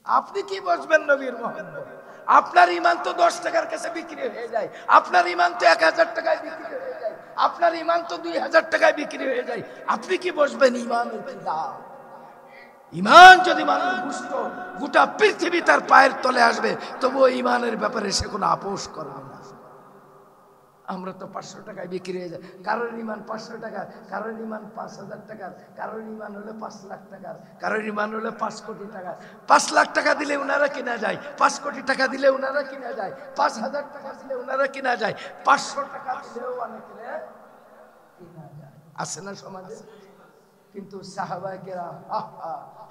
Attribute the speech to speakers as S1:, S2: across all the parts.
S1: আপনি কি বুঝবেন নবীর মহব্বত? আপনার ইমান তো 10 টাকার কাছে বিক্রি হয়ে যায়, আপনার ইমান তো 1000 টাকায় বিক্রি হয়ে যায়, আপনার ইমান তো 2000 টাকায় বিক্রি হয়ে যায়। আপনি কি বুঝবেন ইমানের কি দাম? ইমান যদি মানুষ বুঝতো, গোটা পৃথিবী তার পায়ের তলে আসবে, তবুও ইমানের ব্যাপারে সে কোনো আপোষ করবে না। আমরা তো 500 টাকায় বিক্রি হয়ে যায়। কারোর ইমান 500 টাকা, কারোর ইমান 5000 টাকার, কারোর ইমান হলো 5 লাখ টাকার, কারোর ইমান হলো 5 কোটি টাকা। 5 লাখ টাকা দিলে ওনারা কিনা যায়, 5 কোটি টাকা দিলে ওনারা কিনা যায়, 5000 টাকা দিলে ওনারা কিনা যায়, 500 টাকা দিলেও অনেকে কিনা যায়। আছে না সমাজে? কিন্তু সাহাবায়ে কেরাম,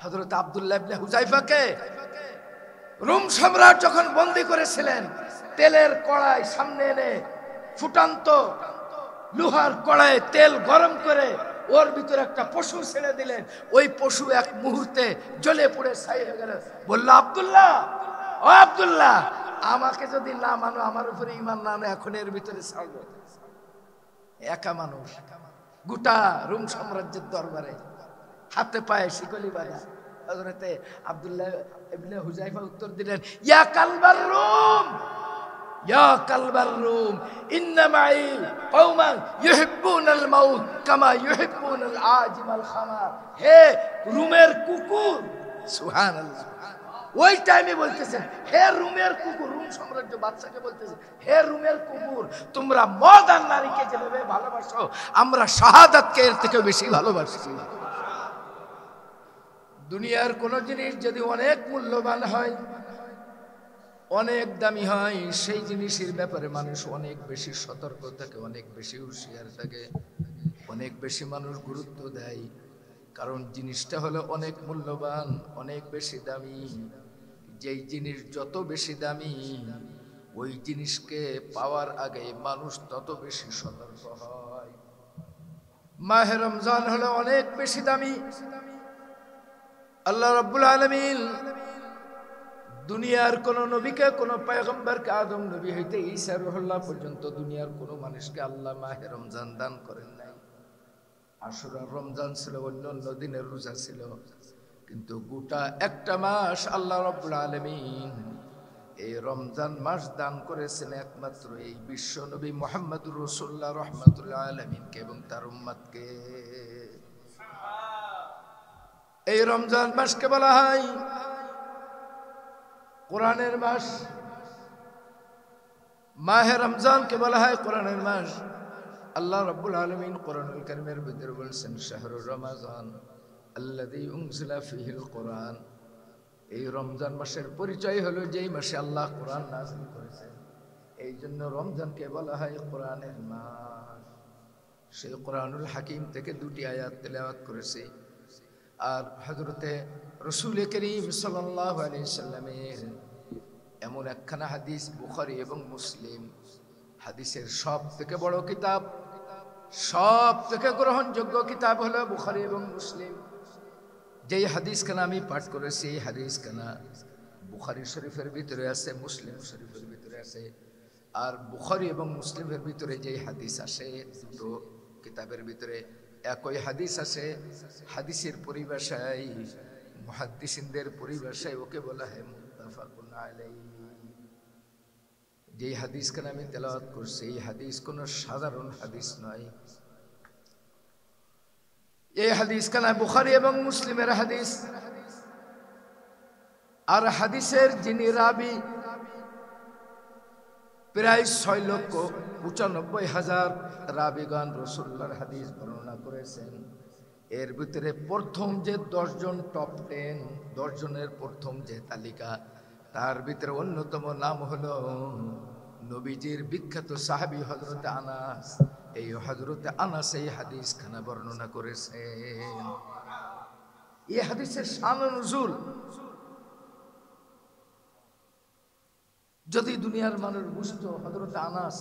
S1: হযরত আব্দুল্লাহ ইবনে হুযায়ফাকে রোম সম্রাট যখন বন্দী করেছিলেন, তেলের কড়াই সামনে এনে ফুটান্ত লোহার কড়াইয়ে তেল গরম করে ওর ভিতরে একটা পশু ছেড়ে দিলেন। ওই পশু এক মুহূর্তে জ্বলে পুড়ে ছাই হয়ে গেল। বলল, আব্দুল্লাহ, ও আব্দুল্লাহ, আমাকে যদি না মানো, আমার উপরে ঈমান না আনো, এখন এর ভিতরে ছাড়বো। একা মানুষ, গোটা রোম সাম্রাজ্যের দরবারে হাতে পায়ে শিকলি বাঁধা। হযরতে আব্দুল্লাহ ইবনে হুযায়ফা উত্তর দিলেন, ইয়া কালবার রোম, ইয়া কালবার রোম, ইন্না মাই কওমান ইউহিব্বুনাল মাউত কামা ইউহিব্বুনাল আজিমাল খামার। হে রোমের কুকুর, সুবহানাল্লাহ। ওই টাইমে বলতেছেন, হে রোমের কুকুর, রোম সাম্রাজ্য বাদশাকে বলতেছে, হে রোমের কুকুর, তোমরা মদ আর নারীকে যেভাবে ভালোবাসো, আমরা শাহাদাতকে এর থেকে বেশি ভালোবাসি। দুনিয়ার কোন জিনিস যদি অনেক মূল্যবান হয়, অনেক দামি হয়, সেই জিনিসের ব্যাপারে মানুষ অনেক বেশি সতর্ক থাকে, অনেক বেশি হুঁশিয়ার থাকে, অনেক বেশি মানুষ গুরুত্ব দেয়। কারণ জিনিসটা হলো অনেক মূল্যবান, অনেক বেশি দামি। যেই জিনিস যত বেশি দামি, ওই জিনিসকে পাওয়ার আগে মানুষ তত বেশি সতর্ক হয়। মাহে রমজান হলো অনেক বেশি দামি। আল্লাহ রাব্বুল আলামিন দুনিয়ার কোন নবীকে, কোন পয়গম্বরকে, আদম নবী হইতে ঈসা রুহুল্লাহ পর্যন্ত দুনিয়ার কোন মানুষকে আল্লাহ মাহে রমজান দান করেন নাই। আশুরার রমজান ছিল, অন্য অন্য দিনের রোজা ছিল, কিন্তু গোটা একটা মাস আল্লাহ রাব্বুল আলামিন এই রমজান মাস দান করেছেন একমাত্র এই বিশ্ব নবী মুহাম্মদুর রাসূলুল্লাহ রাহমাতুল আলামিনকে এবং তার উম্মতকে। এই রমজান মাসকে বলা হয় কোরআনের মাস। মাহে রমজানকে বলা হয় কোরআনের মাস। আল্লাহ রাব্বুল আলামিন কোরআনুল কারীমের ভিতরে বলেছেন, শাহরুর রমাজান আল্লাযী উনজিলা ফীহিল কোরআন। এই রমজান মাসের পরিচয় হলো যেই মাসে আল্লাহ কোরআন নাযিল করেছেন, এই জন্য রমজানকে বলা হয় কোরআনের মাস। সেই কোরআনুল হাকিম থেকে 2টি আয়াত তেলাওয়াত করেছে। আর হযরতে রাসূল করিম সাল্লাল্লাহু আলাইহি সাল্লামের এমন একখানা হাদিস, বুখারী এবং মুসলিম, হাদিসের সব থেকে বড় কিতাব, সব থেকে গ্রহণযোগ্য কিতাব হলো বুখারী এবং মুসলিম। যেই হাদিসখানা আমি পাঠ করেছি, এই হাদিসখানা বুখারী শরীফের ভিতরে আছে, মুসলিম শরীফের ভিতরে আছে। আর বুখারী এবং মুসলিমের ভিতরে যেই হাদিস আসে, দুটো কিতাবের ভিতরে একই হাদিস আছে, হাদিসের পরিভাষায়, মুহাদ্দিসিনদের পরিভাষায় ওকে বলা হয় মুত্তাফাকুন আলাইহি। যেই হাদিসখানা আমি তেলাওয়াত করছি, এই হাদিস কোনো সাধারণ হাদিস নয়। এই হাদিসখানা বুখারী এবং মুসলিমের হাদিস। আর হাদিসের যিনি রাবি, প্রায় 6,95,000 রাবিগান রাসূলুল্লাহর হাদিস বর্ণনা করেছেন। এর ভিতরে প্রথম যে 10 জন টপ 10, 10 জনের প্রথম যে তালিকা, তার ভিতরে অন্যতম নাম হলো নবীজির বিখ্যাত সাহাবী হযরত আনাস। এই হযরত আনাস এই হাদিসখানা বর্ণনা করেছেন। এই হাদিসের শান ও নুজুল যদি দুনিয়ার মানুষ বুঝতো, হযরত আনাস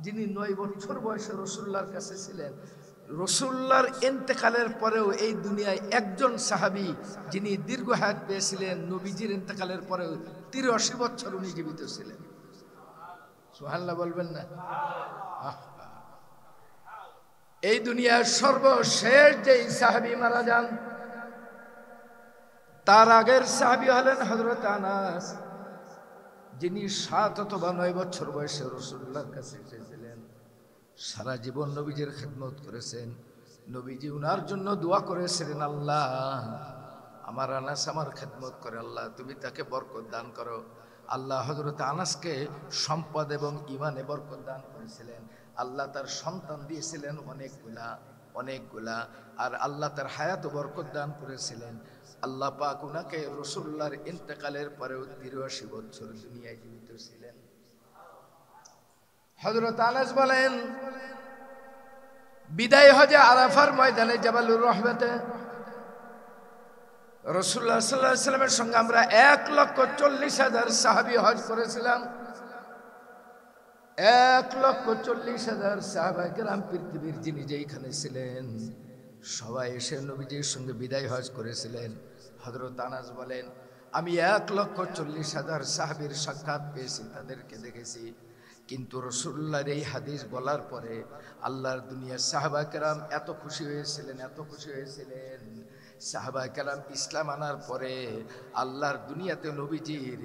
S1: যিনি 9 বছর বয়সে রাসূলুল্লাহর কাছে ছিলেন, রাসূলুল্লাহর ইন্তেকালের পরেও এই দুনিয়ায় একজন সাহাবী যিনি দীর্ঘ হায়াত পেয়েছিলেন, নবীজির ইন্তেকালের পরেও 83 বছর উনি জীবিত ছিলেন। সুবহানাল্লাহ বলবেন না? এই দুনিয়ার সর্বশেষ যেই সাহাবী মারা যান, তার আগের সাহাবী হলেন হযরত আনাস, যিনি 7 অথবা 9 বছর বয়সে রাসূলুল্লাহর কাছে এসেছিলেন। সারা জীবন নবীজির খেদমত করেছেন। নবীজি উনার জন্য দোয়া করেছিলেন, আল্লাহ আমার আনাস আমার খেদমত করে, আল্লাহ তুমি তাকে বরকত দান করো। আল্লাহ হযরত আনাসকে সম্পদ এবং ঈমানে বরকত দান করেছিলেন। আল্লাহ তার সন্তান দিয়েছিলেন অনেকগুলা, আর আল্লাহ তার হায়াত বরকত দান করেছিলেন। আল্লাহ পাক উনাকে রাসূলুল্লাহর ইন্তেকালের পরেও 83 বছর দুনিয়ায় জীবিত ছিলেন। হযরত আনাস বলেন, বিদায় হজে আরাফার ময়দানে জাবালুর রহমতে রাসূলুল্লাহ সাল্লাল্লাহু আলাইহি ওয়াসাল্লামের সঙ্গে আমরা 1,40,000 সাহাবী হজ করেছিলাম। 1,40,000 সাহাবায়ে কেরাম পৃথিবীর যিনি যেখানে ছিলেন সবাই এসে নবীজির সঙ্গে বিদায় হজ করেছিলেন। হযরত আনাস বলেন, আমি 1,40,000 সাহাবীর সাক্ষাৎ পেয়েছি, তাদেরকে দেখেছি। কিন্তু রাসূলুল্লাহর এই হাদিস বলার পরে আল্লাহর দুনিয়ার সাহাবায়ে কেরাম এত খুশি হয়েছিলেন। সাহাবায়ে কেরাম ইসলাম আনার পরে আল্লাহর দুনিয়াতে নবীজির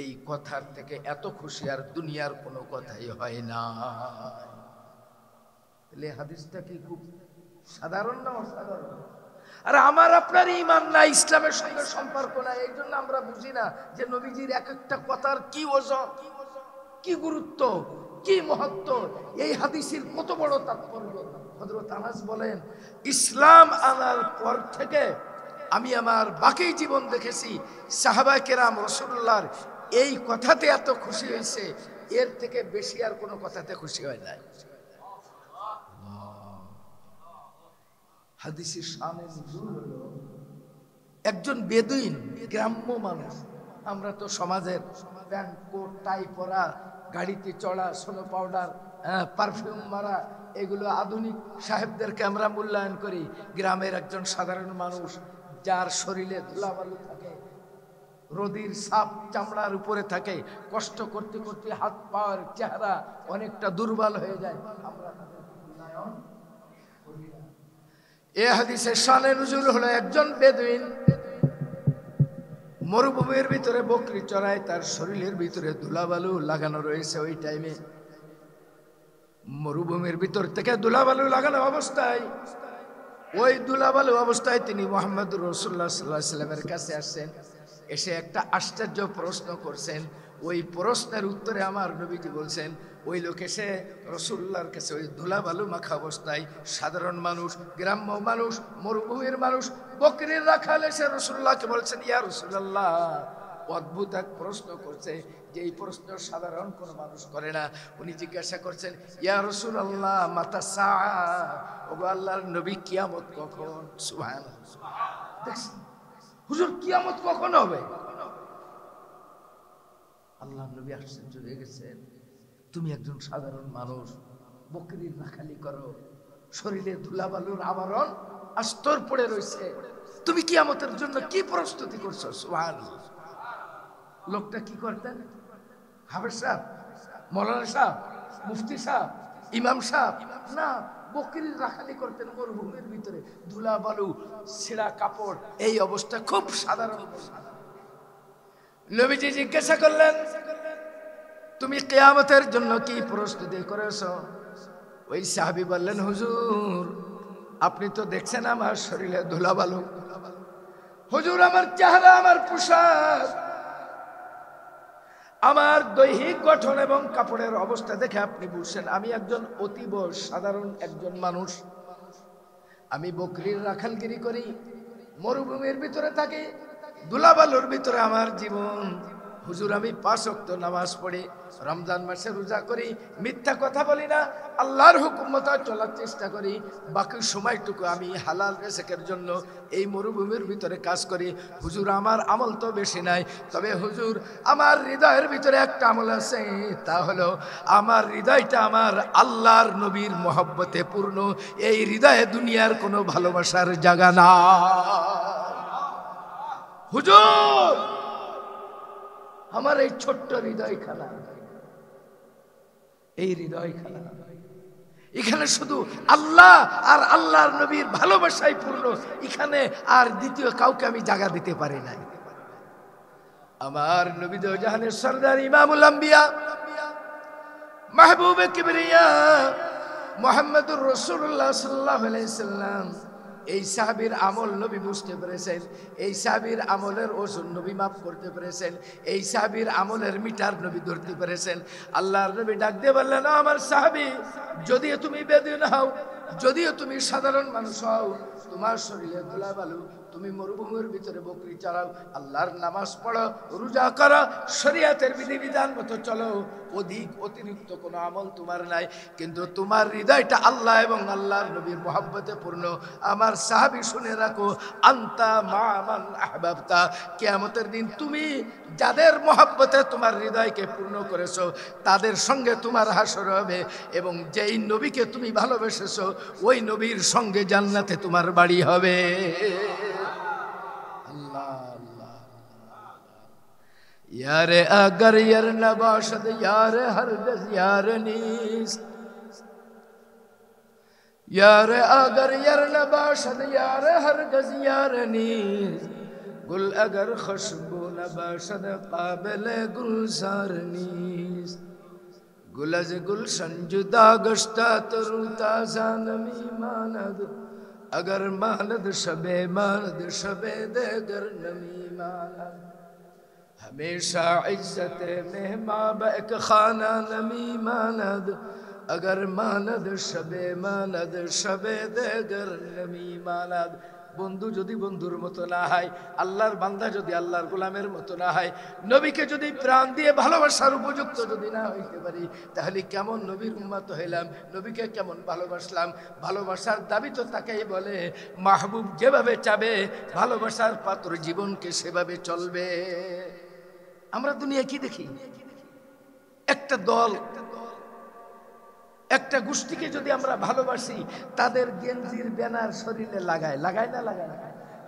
S1: এই কথার থেকে এত খুশি আর দুনিয়ার কোনো কথাই হয় না। তাহলে হাদিসটা কি খুব সাধারণ না অসাধারণ? আর আমার আপনার ঈমান না, ইসলামের সঙ্গে সম্পর্ক না, এই জন্য আমরা বুঝি না যে নবীজির এক একটা কথার কি ওজন, কি গুরুত্ব, কি মহত্ব, এই হাদিসের কত বড় তাৎপর্য। হযরত আনাস বলেন, ইসলাম আনার পর থেকে আমি আমার বাকি জীবন দেখেছি সাহাবায়ে কেরাম রাসূলুল্লাহর এই কথাতে এত খুশি হয়েছে, এর থেকে বেশি আর কোনো কথাতে খুশি হয় নাই। হাদিসের শানে নুজুল হলো একজন বেদুইন, গ্রাম্য মানুষ। আমরা তো সমাজের প্যান্ট কোট টাই পরা, গাড়িতে চড়া, সোনো পাউডার, পারফিউম মারা, এগুলো আধুনিক সাহেবদেরকে আমরা মূল্যায়ন করি। গ্রামের একজন সাধারণ মানুষ যার শরীরে ধুলাবালু থাকে, রোদির সাপ চামড়ার উপরে থাকে, কষ্ট করতে করতে হাত পায়ের চেহারা অনেকটা দুর্বল হয়ে যায়, আমরা তাদেরকে মূল্যায়ন করি না। এই হাদিসের শানে নুজুল হলো একজন বেদুইন মরুভূমির ভিতরে বকরি চড়ায়, তার শরীরের ভিতরে ধুলাবালু লাগানো রয়েছে। ওই টাইমে মরুভূমির ভিতর থেকে ধুলাবালু লাগানো অবস্থায়, ওই ধুলাবালু অবস্থায় তিনি মুহাম্মদুর রাসূলুল্লাহ সাল্লাল্লাহু আলাইহি ওয়াসাল্লামের কাছে আসছেন। এসে একটা আশ্চর্য প্রশ্ন করছেন। ওই প্রশ্নের উত্তরে আমার নবীজি বলছেন, ওই লোক এসে রাসূলুল্লাহর কাছে ওই ধুলাবালু মাখা অবস্থায়, সাধারণ মানুষ, গ্রাম্য মানুষ, মরুভূমির মানুষ, বকরির রাখাল এসে রাসূলুল্লাহকে বলছেন, ইয়া রাসূলুল্লাহ, অদ্ভুত এক প্রশ্ন করছে, যে এই প্রশ্ন সাধারণ কোনো মানুষ করে না। উনি জিজ্ঞাসা করছেন, ইয়া রাসূলুল্লাহ মাতা সাআ, ওগো আল্লাহর নবী, কিয়ামত কখন? সুবহানাল্লাহ। দেখছেন হুজুর, কিয়ামত কখন হবে? আল্লাহর নবী আশ্চর্য হয়ে গেছেন, তুমি একজন সাধারণ মানুষ, বকরির রাখালি করো, শরীরে ধুলাবালুর আবরণ আস্তর পড়ে রয়েছে, তুমি কিয়ামতের জন্য কি প্রস্তুতি করছো? সুবহানাল্লাহ। লোকটা কি করতেন? হাফেজ সাহেব, মৌলানা সাহেব, মুফতি সাহেব, ইমাম সাহেব না, বকরির রাখালি করতেন মরুভূমির ভিতরে, ধুলাবালু, ছেঁড়া কাপড়, এই অবস্থা, খুব সাধারণ। নবীজি জিজ্ঞাসা করলেন, তুমি কিয়ামতের জন্য কি প্রস্তুতি করেছো? ওই সাহাবী বললেন, হুজুর আপনি তো দেখছেন আমার শরীরে ধুলাবালু, হুজুর আমার চেহারা, আমার পোশাক, আমার দৈহিক গঠন এবং কাপড়ের অবস্থা দেখে আপনি বুঝছেন আমি একজন অতীব সাধারণ একজন মানুষ। আমি বকরির রাখালগিরি করি, মরুভূমির ভিতরে থাকি, ধুলাবালুর ভিতরে আমার জীবন। হুজুর আমি 5 ওয়াক্ত নামাজ পড়ি, রমজান মাসে রোজা করি, মিথ্যা কথা বলি না, আল্লাহর হুকুম মতো চলার চেষ্টা করি। বাকি সময়টুকু আমি হালাল রিজকের জন্য এই মরুভূমির ভিতরে কাজ করি। হুজুর আমার আমল তো বেশি নাই, তবে হুজুর আমার হৃদয়ের ভিতরে একটা আমল আছে, তা হলো আমার হৃদয়টা আমার আল্লাহর নবীর মহব্বতে পূর্ণ। এই হৃদয়ে দুনিয়ার কোনো ভালোবাসার জায়গা না। হুজুর আমার এই ছোট্ট হৃদয়খানা, এই হৃদয়খানা, এখানে শুধু আল্লাহ আর আল্লাহর নবীর ভালোবাসাই পূর্ণ, এখানে আর দ্বিতীয় কাউকে আমি জায়গা দিতে পারি নাই। আমার নবী দো জাহানের সরদার ইমামুল আম্বিয়া মাহবুবে কিবরিয়া মুহাম্মদুর রাসূলুল্লাহ সাল্লাল্লাহু আলাইহি সাল্লাম, এই সাহাবীর আমল নবী বুঝতে পেরেছেন, এই সাহাবীর আমলের ওজন নবী মাফ করতে পেরেছেন, এই সাহাবীর আমলের মিটার নবী ধরতে পেরেছেন। আল্লাহর নবী ডাক দিয়ে বললেন, আমার সাহাবী, যদিও তুমি বেদুইন হও, যদিও তুমি সাধারণ মানুষ হও, তোমার শরীরে ধুলাবালু, তুমি মরুভূমির ভিতরে বকরি চড়াও, আল্লাহর নামাজ পড়ো, রোজা করো, শরীয়তের বিধিবিধান মতো চলো, অতিরিক্ত কোনো আমল তোমার নাই, কিন্তু তোমার হৃদয়টা আল্লাহ এবং আল্লাহর নবীর মহব্বতে পূর্ণ। আমার সাহাবী শুনে রাখো, আনতা মা মান আহবাবতা, কিয়ামতের দিন তুমি যাদের মহব্বতে তোমার হৃদয়কে পূর্ণ করেছো তাদের সঙ্গে তোমার হাসর হবে, এবং যেই নবীকে তুমি ভালোবেসেছো ওই নবীর সঙ্গে জান্নাতে তোমার বাড়ি হবে। यारे अगर यार नबाशद यार हरगज यार नीस, यार अगर यार नबाशद यार हरगज यार नीस, गुल अगर खुशबू नबाशद काबिल गुलजार नीस, गुल अज गुलशन जुदा गश्ता तरु ताजा नमी मानद, अगर मानद शबे देगर नमी मानद, हमेशा इज्जत मेहमा बैक खाना नमी मानद, अगर मानद शबे देगर नमी मानद। বন্ধু যদি বন্ধুর মতো না হয়, আল্লাহর বান্দা যদি আল্লাহর গোলামের মতো না হয়, নবীকে যদি প্রাণ দিয়ে ভালোবাসার উপযুক্ত যদি না হইতে পারি, তাহলে কেমন নবীর উম্মত হইলাম, নবীকে কেমন ভালোবাসলাম? ভালোবাসার দাবি তো তাকেই বলে, মাহবুব যেভাবে চাবে ভালোবাসার পাত্র জীবনকে সেভাবে চলবে। আমরা দুনিয়া কি দেখি? একটা দল, একটা গোষ্ঠীকে যদি আমরা ভালোবাসি, তাদের গেঞ্জির ব্যানার শরীরে লাগায় না লাগায়,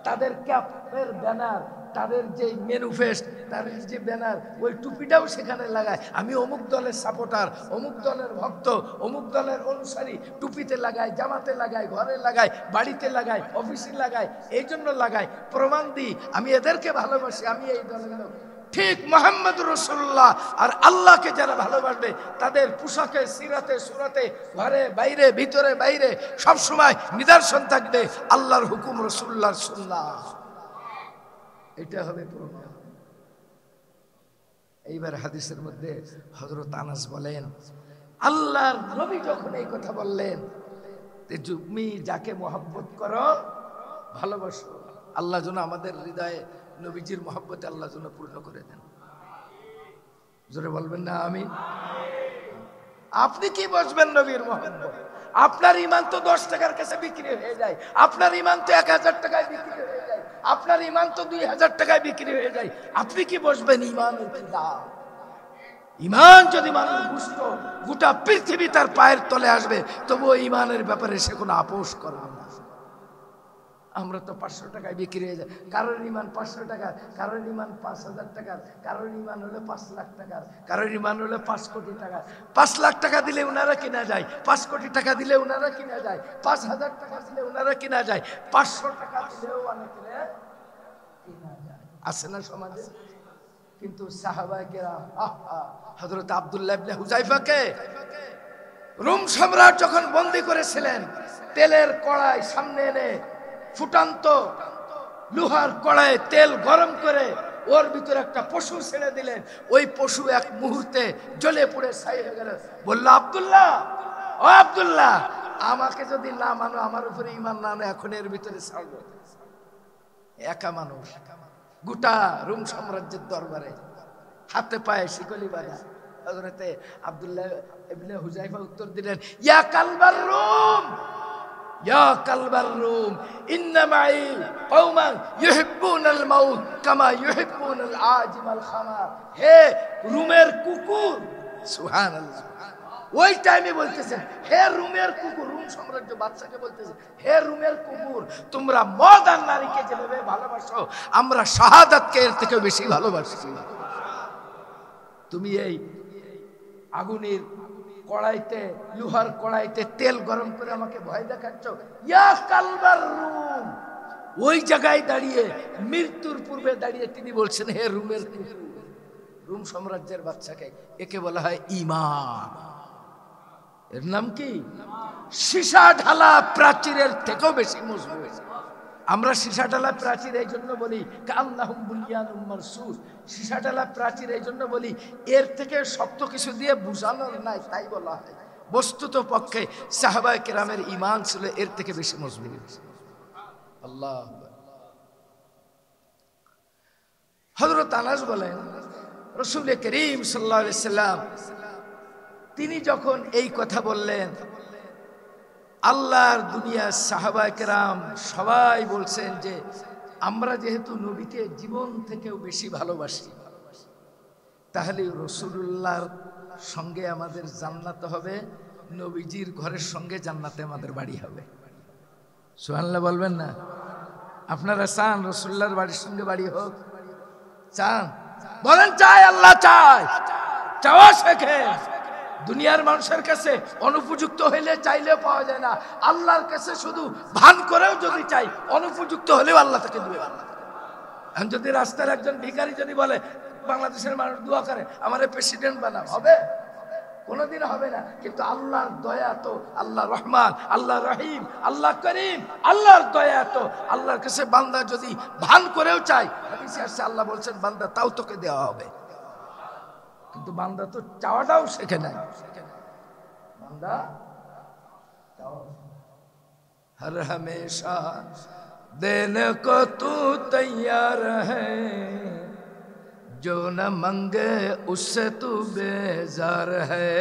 S1: তাদের ক্যাপের ব্যানার, তাদের যে ম্যানুফেস্ট, তাদের যে ব্যানার, ওই টুপিটাও সেখানে লাগায়। আমি অমুক দলের সাপোর্টার, অমুক দলের ভক্ত, অমুক দলের অনুসারী, টুপিতে লাগায়, জামাতে লাগায়, ঘরে লাগায়, বাড়িতে লাগায়, অফিসে লাগায়, এই জন্য লাগায়, প্রমাণ দিই আমি এদেরকে ভালোবাসি, আমি এই দলের লোক। ঠিক মুহাম্মদ রাসূলুল্লাহ আর আল্লাহকে যারা ভালোবাসবে তাদের পোশাকে, সিরাতে, সুরাতে, ঘরে বাইরে, ভিতরে বাইরে সব সময় নিদর্শন থাকবে আল্লাহর হুকুম, রাসূলুল্লাহর সুন্নাহ। এটা হবে প্রমাণ। এইবার হাদিসের মধ্যে হযরত আনাস বলেন, আল্লাহর নবী যখন এই কথা বললেন, তুমি যাকে মহব্বত করো, ভালোবাসো, আল্লাহ যেন আমাদের হৃদয়ে নবীজির মহব্বতে আল্লাহ যেন পূর্ণ করে দেন। জোরে বলবেন না আমিন? আপনি কি বুঝবেন নবীর মহব্বত? আপনার ঈমান তো 10 টাকার কাছে বিক্রি হয়ে যায়, আপনার ঈমান তো 1000 টাকায় বিক্রি হয়ে যায়, আপনার ঈমান তো 2000 টাকায় বিক্রি হয়ে যায়। আপনি কি বুঝবেন ঈমানের কি দাম? ঈমান যদি মানুষ বুঝতো, গোটা পৃথিবী তার পায়ের তলে আসবে, তবুও ঈমানের ব্যাপারে সে কোনো আপোষ করবে না। আমরা তো 500 টাকায় বিক্রি হয়ে যায়। কারোর ঈমান 500 টাকা, কারোর ঈমান 5000 টাকার, কারোর ঈমান হলো 5 লাখ টাকার, কারোর ঈমান হলো 5 কোটি টাকা। 5 লাখ টাকা দিলে ওনারা কিনা যায়, 5 কোটি টাকা দিলে ওনারা কিনা যায়, 5000 টাকা দিলে ওনারা কিনা যায়, 500 টাকা দিলেও অনেকে কিনা যায়। আছে না সমাজে? কিন্তু সাহাবায়ে কেরাম, হযরত আব্দুল্লাহ ইবনে হুযায়ফাকে রোম সম্রাট যখন বন্দী করেছিলেন, তেলের কড়াই সামনে এনে ফুটান্ত লোহার কড়াইয়ে তেল গরম করে ওর ভিতরে একটা পশু ছেড়ে দিলেন। ওই পশু এক মুহূর্তে জ্বলে পুড়ে ছাই হয়ে গেল। বলল, আব্দুল্লাহ, ও আব্দুল্লাহ, আমাকে যদি না মানো, আমার উপরে ঈমান না আনো, এখন এর ভিতরে ছাড়বো। একা মানুষ, গোটা রোম সাম্রাজ্যের দরবারে হাতে পায়ে শিকলি বাঁধা। হযরতে আব্দুল্লাহ ইবনে হুযায়ফা উত্তর দিলেন, ইয়া কালবার রোম, ইয়া কালবার রোম, ইন্না মাই কওমান ইউহিব্বুনাল মাউত কামা ইউহিব্বুনাল আজিমাল খামার। হে রোমের কুকুর, সুবহানাল্লাহ। ওই টাইমে বলতেছেন, হে রোমের কুকুর, রোম সাম্রাজ্য বাদশাকে বলতেছে, হে রোমের কুকুর, তোমরা মদ আর নারীকে যেভাবে ভালোবাসো, আমরা শাহাদাতকে এর থেকে বেশি ভালোবাসি। তুমি এই আগুনের কড়াইতে, লোহার কড়াইতে তেল গরম করে আমাকে ভয় দেখাচ্ছ? ইয়া কালবার রুম, ওই জায়গায় দাঁড়িয়ে, মৃত্যুর পূর্বে দাঁড়িয়ে তিনি বলছেন, হে রুমের কুকুর, রুম সাম্রাজ্যের বাচ্চাকে, একে বলা হয় ঈমান। এর নাম কি? সীসা ঢালা প্রাচীরের থেকেও বেশি মজবুত। আমরা সীসা ঢালা প্রাচীর এই জন্য বলি কান্নাহুম বুনিয়ানুম মারসুস, সীসা ঢালা প্রাচীর এই জন্য বলি এর থেকে শক্ত কিছু দিয়ে বুঝানোর নাই, তাই বলা হয়। বস্তুত পক্ষে সাহাবায়ে কেরামের ঈমান ছিল এর থেকে বেশি মজবুত। আল্লাহ। হযরত আনাস বলেন, রাসূল করিম সাল্লাল্লাহু আলাইহি সাল্লাম তিনি যখন এই কথা বললেন, আল্লাহর দুনিয়ার সাহাবায়ে কেরাম সবাই বলছেন যে আমরা যেহেতু নবীকে জীবন থেকেও বেশি ভালোবাসি, তাহলে রাসূলুল্লাহর সঙ্গে আমাদের জান্নাত হবে, নবীজির ঘরের সঙ্গে জান্নাতে আমাদের বাড়ি হবে। সুবহানাল্লাহ বলবেন না? আপনারা চান রাসূলুল্লাহর বাড়ির সঙ্গে বাড়ি হোক? চান? বলেন চাই। আল্লাহ চায়, চাওয়া শেখেন। দুনিয়ার মানুষের কাছে অনুপযুক্ত হইলে চাইলেও পাওয়া যায় না, আল্লাহর কাছে শুধু ভান করেও যদি চাই, অনুপযুক্ত হলেও আল্লাহ তাকে দিবে। এখন যদি রাস্তার একজন ভিখারি যদি বলে বাংলাদেশের মানুষ দোয়া করে আমারে প্রেসিডেন্ট বানাও, হবে? কোনোদিন হবে না। কিন্তু আল্লাহর দয়া তো, আল্লাহ রহমান, আল্লাহ রহিম, আল্লাহ করিম, আল্লাহর দয়া তো, আল্লাহর কাছে বান্দা যদি ভান করেও চাই, হাদিসে আসছে আল্লাহ বলছেন বান্দা তাও তোকে দেওয়া হবে। কিন্তু বান্দা তো চাওয়াটাও শেখে নাই। বান্দা হর হমেশা দেনে কো তু তৈয়ার হ্যায়, जो न मंगे उससे तू बेजार है।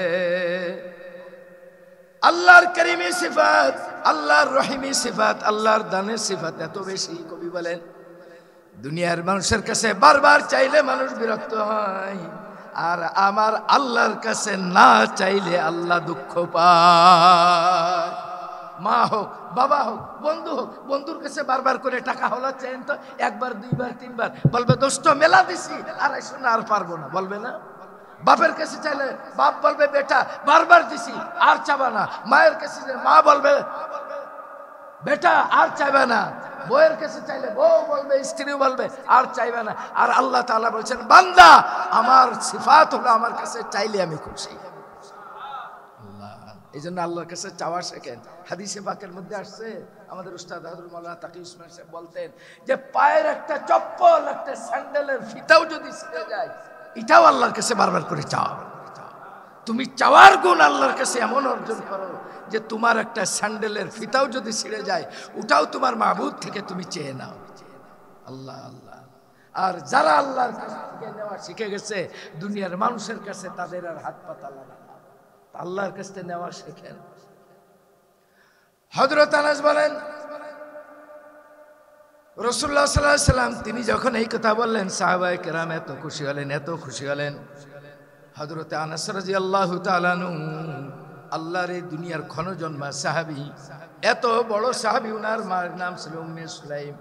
S1: আল্লাহর করিমি সিফাত, আল্লাহর রহিমি সিফাত, আল্লাহর দানের সিফাত এত বেশি, কবি বলেন দুনিয়ার মানুষের কাছে বারবার চাইলে মানুষ বিরক্ত হয়, আর আমার আল্লাহর কাছে না চাইলে আল্লাহ দুঃখ পায়। মা হোক, বাবা হোক, বন্ধু হোক, বন্ধুর কাছে বারবার করে টাকা হলো চেন তো একবার, দুইবার, তিনবার বলবে দোস্ত মেলা দিছি, আর এসো না, আর পারবো না, বলবে না? বাপের কাছে চাইলে বাপ বলবে বেটা বারবার দিছি, আর চাবা না। মায়ের কাছে মা বলবে বেটা আর চাইবে না। বউয়ের কাছে চাইলে বউ বলবে, স্ত্রী বলবে আর চাইবে না। আর আল্লাহ তাআলা বলছেন বান্দা আমার সিফাত হলো আমার কাছে চাইলে আমি খুশি। এই জন্য আল্লাহর কাছে চাওয়া শেখেন। হাদিসে পাকের মধ্যে আসছে, আমাদের উস্তাদ হযরত মাওলানা তাকি উসমান সাহেব বলতেন যে পায়ের একটা চপ্পল, একটা স্যান্ডেলের ফিতাও যদি ছিঁড়ে যায়, এটাও আল্লাহর কাছে বারবার করে চাও। তুমি চাওয়ার গুণ আল্লাহর কাছে এমন অর্জন করো যে তোমার একটা স্যান্ডেলের ফিতাও যদি ছিঁড়ে যায়, ওটাও তোমার মাবুদ থেকে তুমি চেয়ে নাও। আল্লাহ আল্লাহ। আর যারা আল্লাহর কাছ থেকে নেওয়া শিখে গেছে, দুনিয়ার মানুষের কাছে তাদের আর হাত পাতা লাগে না, আল্লাহর কাছ থেকে নেওয়া শেখেন। হযরত আনাস বলেন রাসূলুল্লাহ সাল্লাল্লাহু আলাইহি সাল্লাম তিনি যখন এই কথা বললেন, সাহাবায়ে কেরাম এত খুশি হলেন, এত খুশি হলেন। হযরত আনাস রাদিয়াল্লাহু তাআলা আনহু আল্লাহর এই দুনিয়ার ক্ষণজন্মা সাহাবী, এত বড় সাহাবী, ওনার মার নাম ছিল উম্মে সুলাইম।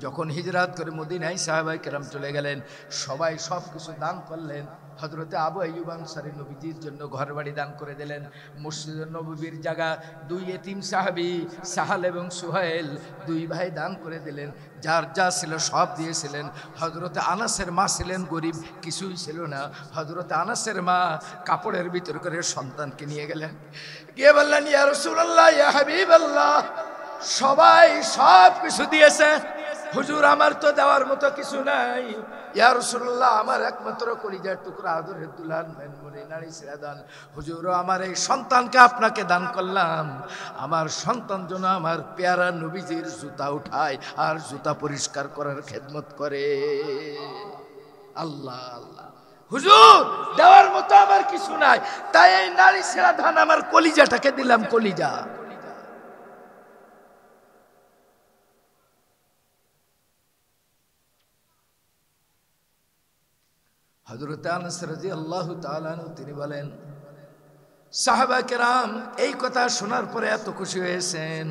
S1: যখন হিজরাত করে মদিনায় সাহাবায়ে কেরাম চলে গেলেন, সবাই সব কিছু দান করলেন। হযরতে আবু আইয়ুব আনসারী নবীজির জন্য ঘর বাড়ি দান করে দিলেন। মসজিদে নববীর জায়গা দুই এতিম সাহাবী সাহাল এবং সুহাইল, দুই ভাই দান করে দিলেন। যার যা ছিল সব দিয়েছিলেন। হযরতে আনাসের মা ছিলেন গরিব, কিছুই ছিল না। হযরতে আনাসের মা কাপড়ের ভিতর করে সন্তানকে নিয়ে গেলেন, গিয়ে বললেন ইয়া রাসূলুল্লাহ, ইয়া হাবিবাল্লাহ, সবাই সব কিছু দিয়েছে, হুজুর আমার তো দেওয়ার মতো কিছু নাই। ইয়া রাসূলুল্লাহ, আমার একমাত্র কলিজার টুকরা আদরের দুলহান মেনমুনি নারী সিরাদান, হুজুর আমার এই সন্তানকে আপনাকে দান করলাম, আমার সন্তান যেন আমার পেয়ারা নবীজির জুতা উঠায় আর জুতা পরিষ্কার করার খেদমত করে। আল্লাহ আল্লাহ। হুজুর দেওয়ার মতো আমার কিছু নাই, তাই এই নারী সিরাদান আমার কলিজাটাকে দিলাম, কলিজা। হযরত আনাস রাদিয়াল্লাহু তাআলা আনহু তিনি বলেন, সাহাবা কেরাম এই কথা শোনার পরে এত খুশি হয়েছেন।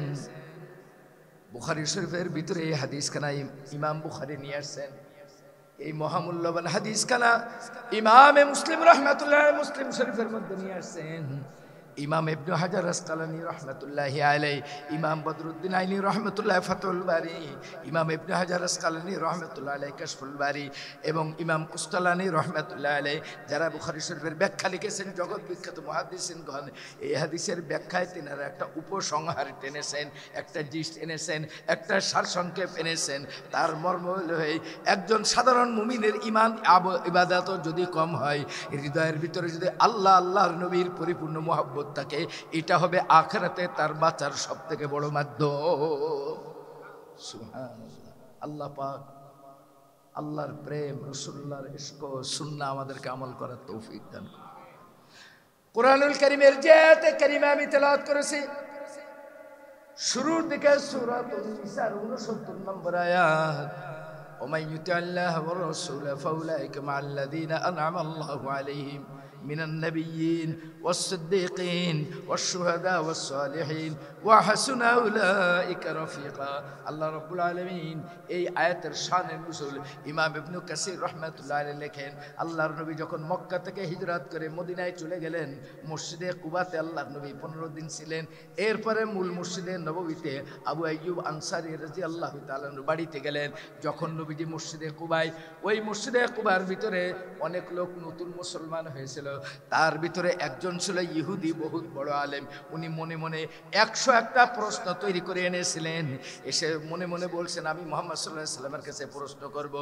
S1: বুখারী শরীফের ভিতরে এই হাদিসখানা ইমাম বুখারী নিয়ে আসছেন। এই মহামূল্যবান হাদিসখানা ইমামে মুসলিম রাহমাতুল্লাহ মুসলিম শরীফের মধ্যে নিয়ে আসছেন। ইমাম ইবনে হাজার আসকালানী রহমতুল্লাহি আলাইহি, ইমাম বদরুদ্দিন আইনি রহমতুল্লাহ ফাতুল বারী, ইমাম ইবনে হাজার আসকালানী রহমতুল্লাহ আলাইহি কাশফুল বারী এবং ইমাম কুস্তালানী রহমতুল্লাহ আলাইহি যারা বুখারী শরীফের ব্যাখ্যা লিখেছেন, জগৎ বিখ্যাত মুহাদ্দিসিনগণ, এই হাদিসের ব্যাখ্যায় তিনারা একটা উপসংহার টেনেছেন, একটা জিস্ট এনেছেন, একটা সারসংক্ষেপ এনেছেন। তার মর্ম হলো একজন সাধারণ মুমিনের ঈমান ইবাদত যদি কম হয়, হৃদয়ের ভিতরে যদি আল্লাহ আল্লাহর নবীর পরিপূর্ণ মহব্বত থাকে, এটা হবে আখিরাতে তার বাঁচার সবথেকে বড় মাধ্যম। সুবহানাল্লাহ। আল্লাহ পাক আল্লাহর প্রেম, রাসূলুল্লাহর ইশক ও সুন্নাহ আমাদেরকে আমল করার তৌফিক দান করুন। কোরআনুল কারীমের যে আয়াতে কারিমা আমি তেলাওয়াত করেছি, শুরুর দিকে সূরাতুন নিসার 69 নম্বর আয়াত, ওমান ইউতিল্লাহ ওয়া রাসূলা ফাউলাইকা মা'আল্লাযীনা আন'আমা আল্লাহু আলাইহিম মিনান নাবিয়্যিন ওয়াস-সিদ্দীকিন ওয়াশ-শুহাদা ওয়াস-সালিহিন ওয়া হাসুনা উলাইকা রাফিকা। আল্লাহ রাব্বুল আলামিন এই আয়াতের শানে নুজুল ইমাম ইবনে কাসির রাহমাতুল্লাহ আলাইহি লেখেন, আল্লাহর নবী যখন মক্কা থেকে হিজরত করে মদিনায় চলে গেলেন, মসজিদে কুবাতে আল্লাহর নবী 15 দিন ছিলেন। এরপরে মূল মসজিদে নববীতে আবু আইয়ুব আনসারী রাদিয়াল্লাহু তাআলা বাড়িতে গেলেন। যখন নবীজি মসজিদে কুবায়, ওই মসজিদে কুবার ভিতরে অনেক লোক নতুন মুসলমান হয়েছিল। তার ভিতরে একজন ছিল ইহুদি, বহুত বড় আলেম। উনি মনে মনে 101টা প্রশ্ন তৈরি করে এনেছিলেন। এসে মনে মনে বলছেন, আমি মুহাম্মদ সাল্লাল্লাহু আলাইহি সাল্লামের কাছে প্রশ্ন করব,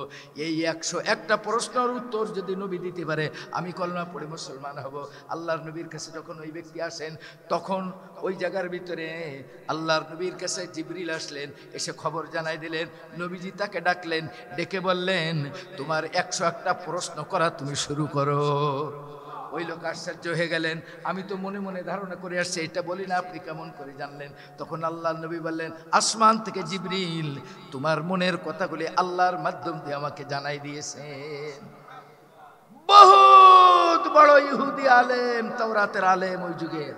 S1: এই 101টা প্রশ্নের উত্তর যদি নবী দিতে পারে আমি কলমা পড়ে মুসলমান হব। আল্লাহর নবীর কাছে যখন ওই ব্যক্তি আসেন, তখন ওই জায়গার ভিতরে আল্লাহর নবীর কাছে জিবরিল আসলেন, এসে খবর জানাই দিলেন। নবীজি তাকে ডাকলেন, ডেকে বললেন, তোমার 101টা প্রশ্ন করা তুমি শুরু করো। ওই লোক আশ্চর্য হয়ে গেলেন, আমি তো মনে মনে ধারণা করে আসছি, এটা বলি না, আপনি কেমন করে জানলেন? তখন আল্লাহর নবী বললেন, আসমান থেকে জিবরিল তোমার মনের কথাগুলি আল্লাহর মাধ্যম দিয়ে আমাকে জানাই দিয়েছেন। বহুত বড় ইহুদি আলেম, তাওরাতের আলেম ওই যুগের।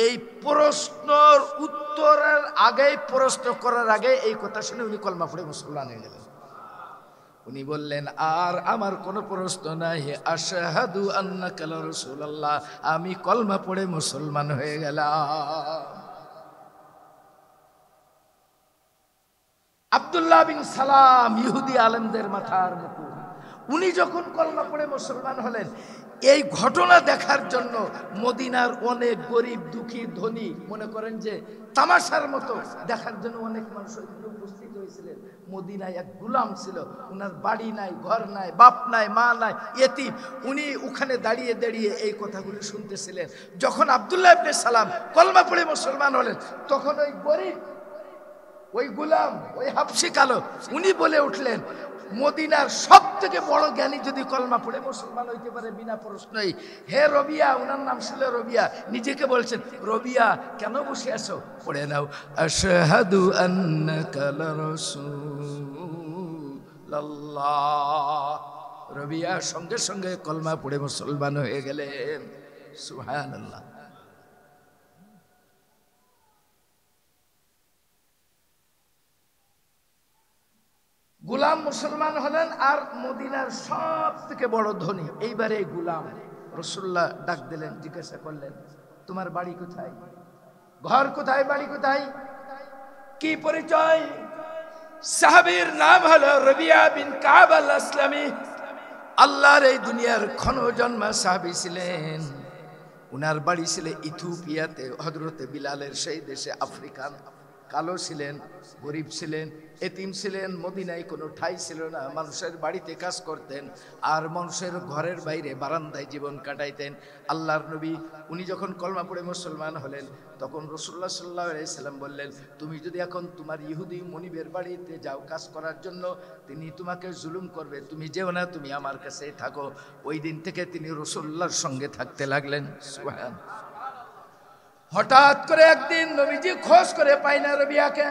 S1: এই প্রশ্নের উত্তরের আগে, প্রশ্ন করার আগে এই কথা শুনে উনি কলমা পড়ে মুসলমান হয়ে গেলেন। উনি বললেন, আর আমার কোনো প্রশ্ন নাই, আশহাদু আন্নাকা রাসূলুল্লাহ, আমি কলমা পড়ে মুসলমান হয়ে গেলাম। আব্দুল্লাহ বিন সালাম ইহুদি আলেমদের মাথার মুকুট। উনি যখন কলমা পড়ে মুসলমান হলেন, এই ঘটনা দেখার জন্য মদিনার অনেক গরিব দুঃখী ধনী, মনে করেন যে তামাশার মতো দেখার জন্য অনেক মানুষ উপস্থিত হয়েছিলেন। মদিনায় এক গোলাম ছিল, ওনার বাড়ি নাই, ঘর নাই, বাপ নাই, মা নাই, ইয়েতিম। উনি ওখানে দাঁড়িয়ে দাঁড়িয়ে এই কথাগুলি শুনতেছিলেন। যখন আব্দুল্লাহ ইবনে সালাম কলমা পড়ে মুসলমান হলেন, তখন ওই গরিব, ওই গোলাম, ওই হাবশী কালো, উনি বলে উঠলেন, মদিনার সব থেকে বড় জ্ঞানী যদি কলমা পড়ে মুসলমান হইতে পারে বিনা প্রশ্নই, হে রবিয়া, ওনার নাম ছিল রবিয়া, নিজেকে বলছেন, রবিয়া কেন বসে আছো, পড়ে নাও, আশহাদু আন্নাকা রাসূলুল্লাহ। রবিয়া সঙ্গে সঙ্গে কলমা পড়ে মুসলমান হয়ে গেলেন। সুবহানাল্লাহ। গোলাম মুসলমান হলেন, আর মদিনার সব থেকে বড় ধনী এইবারে গোলাম। রাসূলুল্লাহ ডাক দিলেন, জিজ্ঞাসা করলেন, তোমার বাড়ি কোথায়, ঘর কোথায়, বাড়ি কোথায়, কি পরিচয়? সাহাবীর নাম হলো রবিয়া বিন কাব আল আসলামী। আল্লাহর এই দুনিয়ার ক্ষণজন্মা সাহাবী ছিলেন। উনার বাড়ি ছিল ইথিওপিয়াতে, হযরতে বিলালের সেই দেশে। আফ্রিকান, কালো ছিলেন, গরিব ছিলেন, এতিম ছিলেন। মদিনায় কোনো ঠাই ছিল না, মানুষের বাড়িতে কাজ করতেন আর মানুষের ঘরের বাইরে বারান্দায় জীবন কাটাইতেন। আল্লাহর নবী উনি যখন কলমা পড়ে মুসলমান হলেন, তখন রাসূলুল্লাহ সাল্লাল্লাহু আলাইহি সাল্লাম বললেন, তুমি যদি এখন তোমার ইহুদি মনিবের বাড়িতে যাও কাজ করার জন্য, তিনি তোমাকে জুলুম করবে, তুমি যেও না, তুমি আমার কাছেই থাকো। ওই দিন থেকে তিনি রাসূলুল্লাহর সঙ্গে থাকতে লাগলেন। সুবহানাল্লাহ। হঠাৎ করে একদিন নবীজি খোঁজ করে পায় না রবিয়াকে।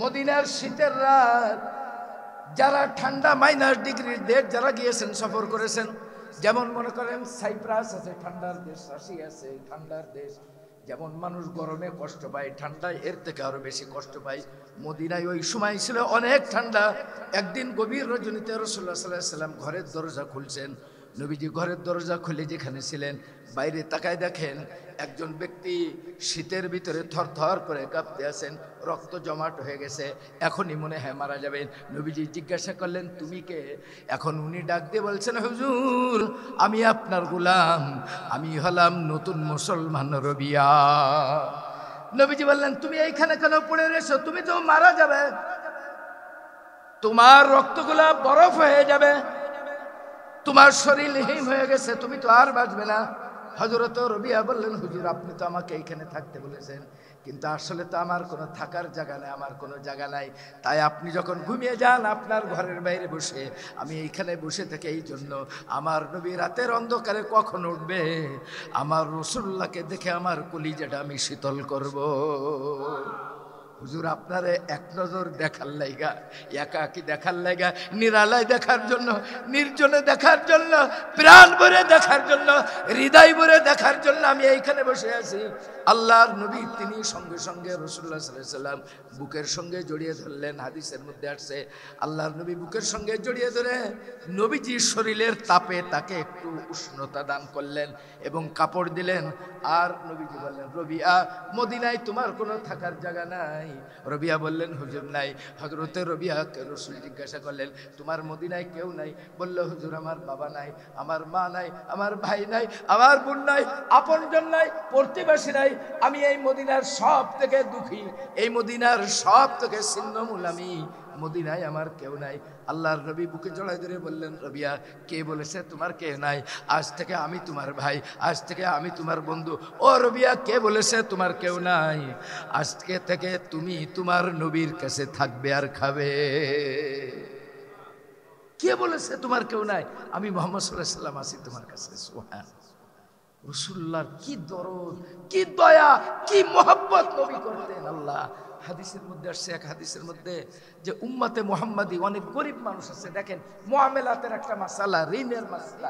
S1: মদিনার শীতের রাত, যারা ঠান্ডা -ডিগ্রির দেশ যারা গিয়েছেন, সফর করেছেন, যেমন মনে করেন সাইপ্রাস আছে, ঠান্ডার দেশ, রাশি আছে, ঠান্ডার দেশ। যেমন মানুষ গরমে কষ্ট পায়, ঠান্ডায় এর থেকে আরো বেশি কষ্ট পায়। মদিনায় ওই সময় ছিল অনেক ঠান্ডা। একদিন গভীর রজনীতে রাসূলুল্লাহ সাল্লাল্লাহু আলাইহি সাল্লাম ঘরের দরজা খুলছেন, নবীজি ঘরের দরজা খুলে যেখানে ছিলেন বাইরে তাকায় দেখেন একজন ব্যক্তি শীতের ভিতরে থরথর করে কাঁপতে আছেন, রক্ত জমাট হয়ে গেছে, এখনই মনে হয় মারা যাবেন। নবীজি জিজ্ঞাসা করলেন তুমি কে? এখন উনি ডাক দিয়ে বলছেন হুজুর আমি আপনার গোলাম, আমি হলাম নতুন মুসলমান রবিয়া। নবীজি বললেন তুমি এইখানে কেন পড়ে রয়েছো? তুমি তো মারা যাবে, তোমার রক্তগুলা বরফ হয়ে যাবে, তোমার শরীর হিম হয়ে গেছে, তুমি তো আর বাঁচবে না। হযরত রবিয়া বললেন হুজুর আপনি তো আমাকে এইখানে থাকতে বলেছেন, কিন্তু আসলে তো আমার কোনো থাকার জায়গা নাই, আমার কোনো জায়গা নাই, তাই আপনি যখন ঘুমিয়ে যান আপনার ঘরের বাইরে বসে আমি এইখানে বসে থেকে এই জন্য আমার নবী রাতের অন্ধকারে কখন উঠবে আমার রাসূলুল্লাহকে দেখে আমার কলিজাটা আমি শীতল করব। হুজুর আপনারে এক নজর দেখার লাইগা, একাকি দেখার লাইগা, নিরালায় দেখার জন্য, নির্জনে দেখার জন্য, প্রাণ ভরে দেখার জন্য, হৃদয় ভরে দেখার জন্য আমি এইখানে বসে আছি। আল্লাহর নবী তিনি সঙ্গে সঙ্গে রাসূলুল্লাহ সাল্লাল্লাহু আলাইহি ওয়াসাল্লাম বুকের সঙ্গে জড়িয়ে ধরলেন। হাদিসের মধ্যে আসছে আল্লাহর নবী বুকের সঙ্গে জড়িয়ে ধরে নবীজির শরীরের তাপে তাকে একটু উষ্ণতা দান করলেন এবং কাপড় দিলেন। আর নবীজি বললেন রবিয়া মদিনায় তোমার কোনো থাকার জায়গা নাই? রবিয়া বললেন হুজুর নাই। হযরতে রবিয়াকে রাসূল জিজ্ঞাসা করলেন তোমার মদিনায় কেউ নাই? বলল হুজুর আমার বাবা নাই, আমার মা নাই, আমার ভাই নাই, আমার বোন নাই, আপনজন নাই, প্রতিবেশী নাই, আমি এই মদিনার সব থেকে দুঃখী, এই মদিনার সব থেকে ছিন্নমূল, আমি মদিনায় আমার কেউ নাই। আল্লাহর নবী বুকে জড়ায় ধরে বললেন রবিয়া কে বলেছে তোমার কেউ নাই? আজ থেকে আমি তোমার ভাই, আজ থেকে আমি তোমার বন্ধু। ও রবিয়া কে বলেছে তোমার কেউ নাই? আজকে থেকে তুমি তোমার নবীর কাছে থাকবে আর খাবে। কে বলেছে তোমার কেউ নাই? আমি মুহাম্মদ সাল্লাল্লাহু আলাইহি ওয়াসাল্লাম আছি তোমার কাছে। সুবহান রাসূলুল্লাহর কি দরদ, কি দয়া, কি মোহাব্বত নবী করতেন। আল্লাহ হাদিসের মধ্যে আসছে, এক হাদিসের মধ্যে যে উম্মতে মুহাম্মাদি অনেক গরিব মানুষ আছে, দেখেন মুআমেলাতের একটা মাসালা, ঋণের মাসলা,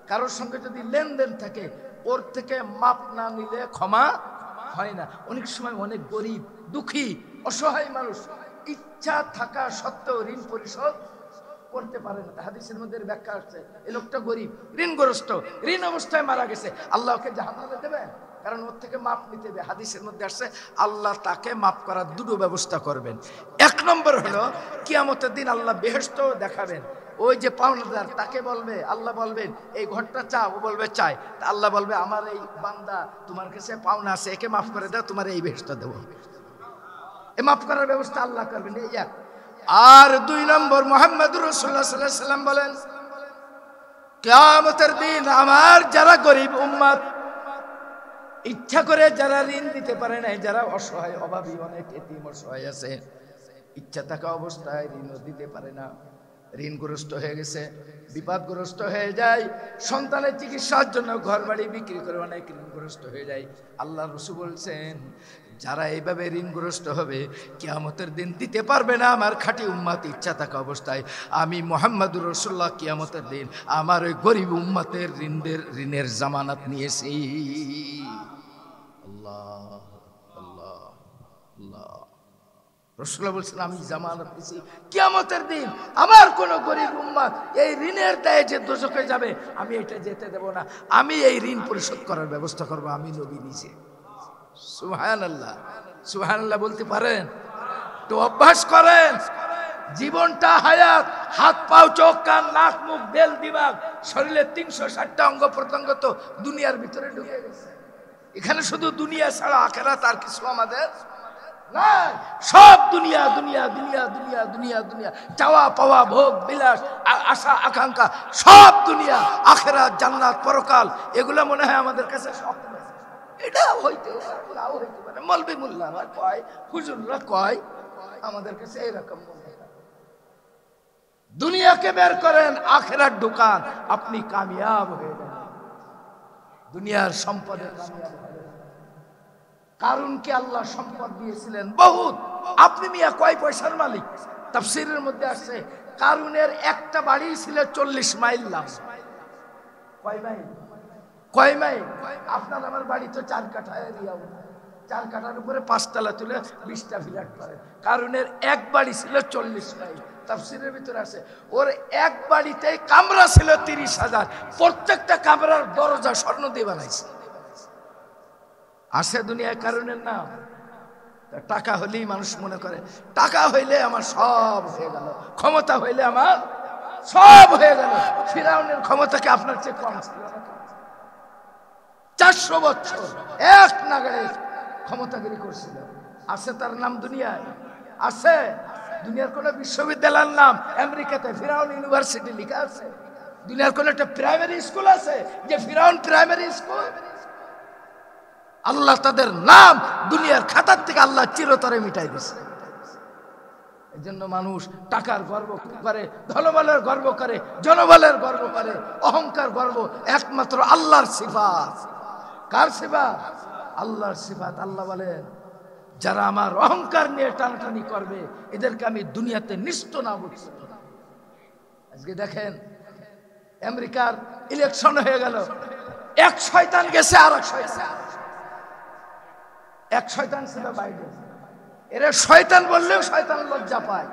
S1: কারোর সঙ্গে যদি লেনদেন থাকে ওর থেকে মাপ না নিলে ক্ষমা হয় না। অনেক সময় অনেক গরিব দুঃখী অসহায় মানুষ ইচ্ছা থাকা সত্ত্বেও ঋণ পরিশোধ করতে পারে না। হাদিসের মধ্যে ব্যাখ্যা আসছে এই লোকটা গরিব, ঋণগ্রস্ত, ঋণ অবস্থায় মারা গেছে, আল্লাহ ওকে জাহান্নামে দেবেন, কারণ ওর থেকে মাপ নিতে হবে। হাদিসের মধ্যে আসছে আল্লাহ তাকে মাপ করার দুটো ব্যবস্থা করবেন। এক নম্বর হলো কিয়ামতের দিন আল্লাহ বেহেশত দেখাবেন, ওই যে পাওনাদার তাকে বলবে, আল্লাহ বলবেন এই ঘরটা চাও, ও বলবে চাই, আল্লাহ বলবে আমার এই বান্দা তোমার কাছে পাওনা আছে, একে মাফ করে দাও, তোমার এই বেহেশত দেবো। এই মাফ করার ব্যবস্থা আল্লাহ করবেন, এই এক। আর দুই নম্বর মুহাম্মদুর রাসূলুল্লাহ সাল্লাল্লাহু আলাইহি ওয়াসাল্লাম বলেন কিয়ামতের দিন আমার যারা গরিব উম্মত, ইচ্ছা করে যারা ঋণ দিতে পারে না, যারা অসহায় অভাবী, অনেক এতিম অসহায় আছে, ইচ্ছা থাকা অবস্থায় ঋণও দিতে পারে না, ঋণগ্রস্ত হয়ে গেছে, বিপদগ্রস্ত হয়ে যায়, সন্তানের চিকিৎসার জন্য ঘর বাড়ি বিক্রি করে অনেক ঋণগ্রস্ত হয়ে যায়। আল্লাহ রাসূল বলছেন যারা এইভাবে ঋণগ্রস্ত হবে কিয়ামতের দিন দিতে পারবে না আমার খাঁটি উম্মত ইচ্ছা থাকা অবস্থায়, আমি মুহাম্মদুর রাসূলুল্লাহ কিয়ামতের দিন আমার ওই গরিব উম্মতের ঋণের জামানত নিয়েছি। আল্লাহ আল্লাহ আল্লাহ। রাসূলুল্লাহ বলছেন আমি জামানত দিছি কিয়ামতের দিন আমার কোন গরিব উম্মত এই ঋণের দায়ে যে দোজখে যাবে আমি এটা যেতে দেব না, আমি এই ঋণ পরিশোধ করার ব্যবস্থা করব, আমি নবী নিজে। সুবহানাল্লাহ সুবহানাল্লাহ বলতে পারেন? তো অভ্যাস করেন, জীবনটা হায়াত, হাত পাও চোখ কান নাক মুখ দেল দিমাগ শরীরের ৩৬০টা অঙ্গ প্রত্যঙ্গ তো দুনিয়ার ভিতরে ঢুকে গেছে। এখানে শুধু দুনিয়া ছাড়া আখিরাত আর কিছু আমাদের নাই, সব দুনিয়া দুনিয়া দুনিয়া দুনিয়া দুনিয়া দুনিয়া, চাওয়া পাওয়া ভোগ বিলাস আশা আকাঙ্ক্ষা সব দুনিয়া, আখিরাত জান্নাত পরকাল এগুলো মনে হয় আমাদের কাছে সব। এটা হইতে নাও হইতে পারে, মলবি মোল্লারা কয়, হুজুররা কয়, আমাদের কাছে এরকম মনে হয়। দুনিয়াকে বের করেন, আখিরাত ঢুকান, আপনি কামিয়াব হয়ে যাবেন, দুনিয়ার সম্পদে কামিয়াব হবেন। কারুনকে আল্লাহ সম্পদ দিয়েছিলেন বহুত, আপনি মিয়া কয় পয়সার মালিক? তাফসীরের মধ্যে আসছে কারুনের একটা বাড়ি ছিল 40 মাইল লম্বা। কয় মাইল? কয় মাইল? আপনার আমার বাড়ি তো 4 কাঠা এরিয়া, 4 কাঠার উপরে 5 তলা তুলে 20টা ফ্ল্যাট করে। কারুনের এক বাড়ি ছিল 40 মাইল, তাফসীরের ভিতরে আছে ওর এক বাড়িতে কামরা ছিল 30,000, প্রত্যেকটা কামরার দরজা স্বর্ণ দিয়ে বানাইছে। আসে দুনিয়ায় কারণের নাম, টাকা হলেই মানুষ মনে করে টাকা হইলে আমার সব হয়ে গেল, ক্ষমতা হইলে আমার সব হয়ে গেল। ফিরাউনের ক্ষমতাকে আপনার চেয়ে কম ছিল? 400 বছর এক নাগাড়ে ক্ষমতাগিরি করছিল। আছে তার নাম দুনিয়ায়? আছে? দুনিয়ার কোন বিশ্ববিদ্যালয়ের নাম আমেরিকাতে ফিরাউন ইউনিভার্সিটি লেখা আছে? দুনিয়ার কোন একটা প্রাইমারি স্কুল আছে যে ফিরাউন প্রাইমারি স্কুল? আল্লাহ তাদের নাম দুনিয়ার খাতার থেকে আল্লাহ চিরতরে মিটাই দিয়েছে। এই জন্য মানুষ টাকার গর্ব করে, ধনবলের গর্ব করে, জনবলের গর্ব করে, অহংকার গর্ব একমাত্র আল্লাহর সিফাত। কার সিফাত? আল্লাহর সিফাত। আল্লাহ বলেন যারা আমার অহংকার নিয়ে টানাটানি করবে এদেরকে আমি দুনিয়াতে নিষ্ঠ না বুঝছি। আজকে দেখেন আমেরিকার ইলেকশন হয়ে গেল, এক শয়তান গেছে আর এক শয়তান। এক শয়তান ছিল বাইডেন, এরা শয়তান বললেও শয়তান লজ্জা পায়।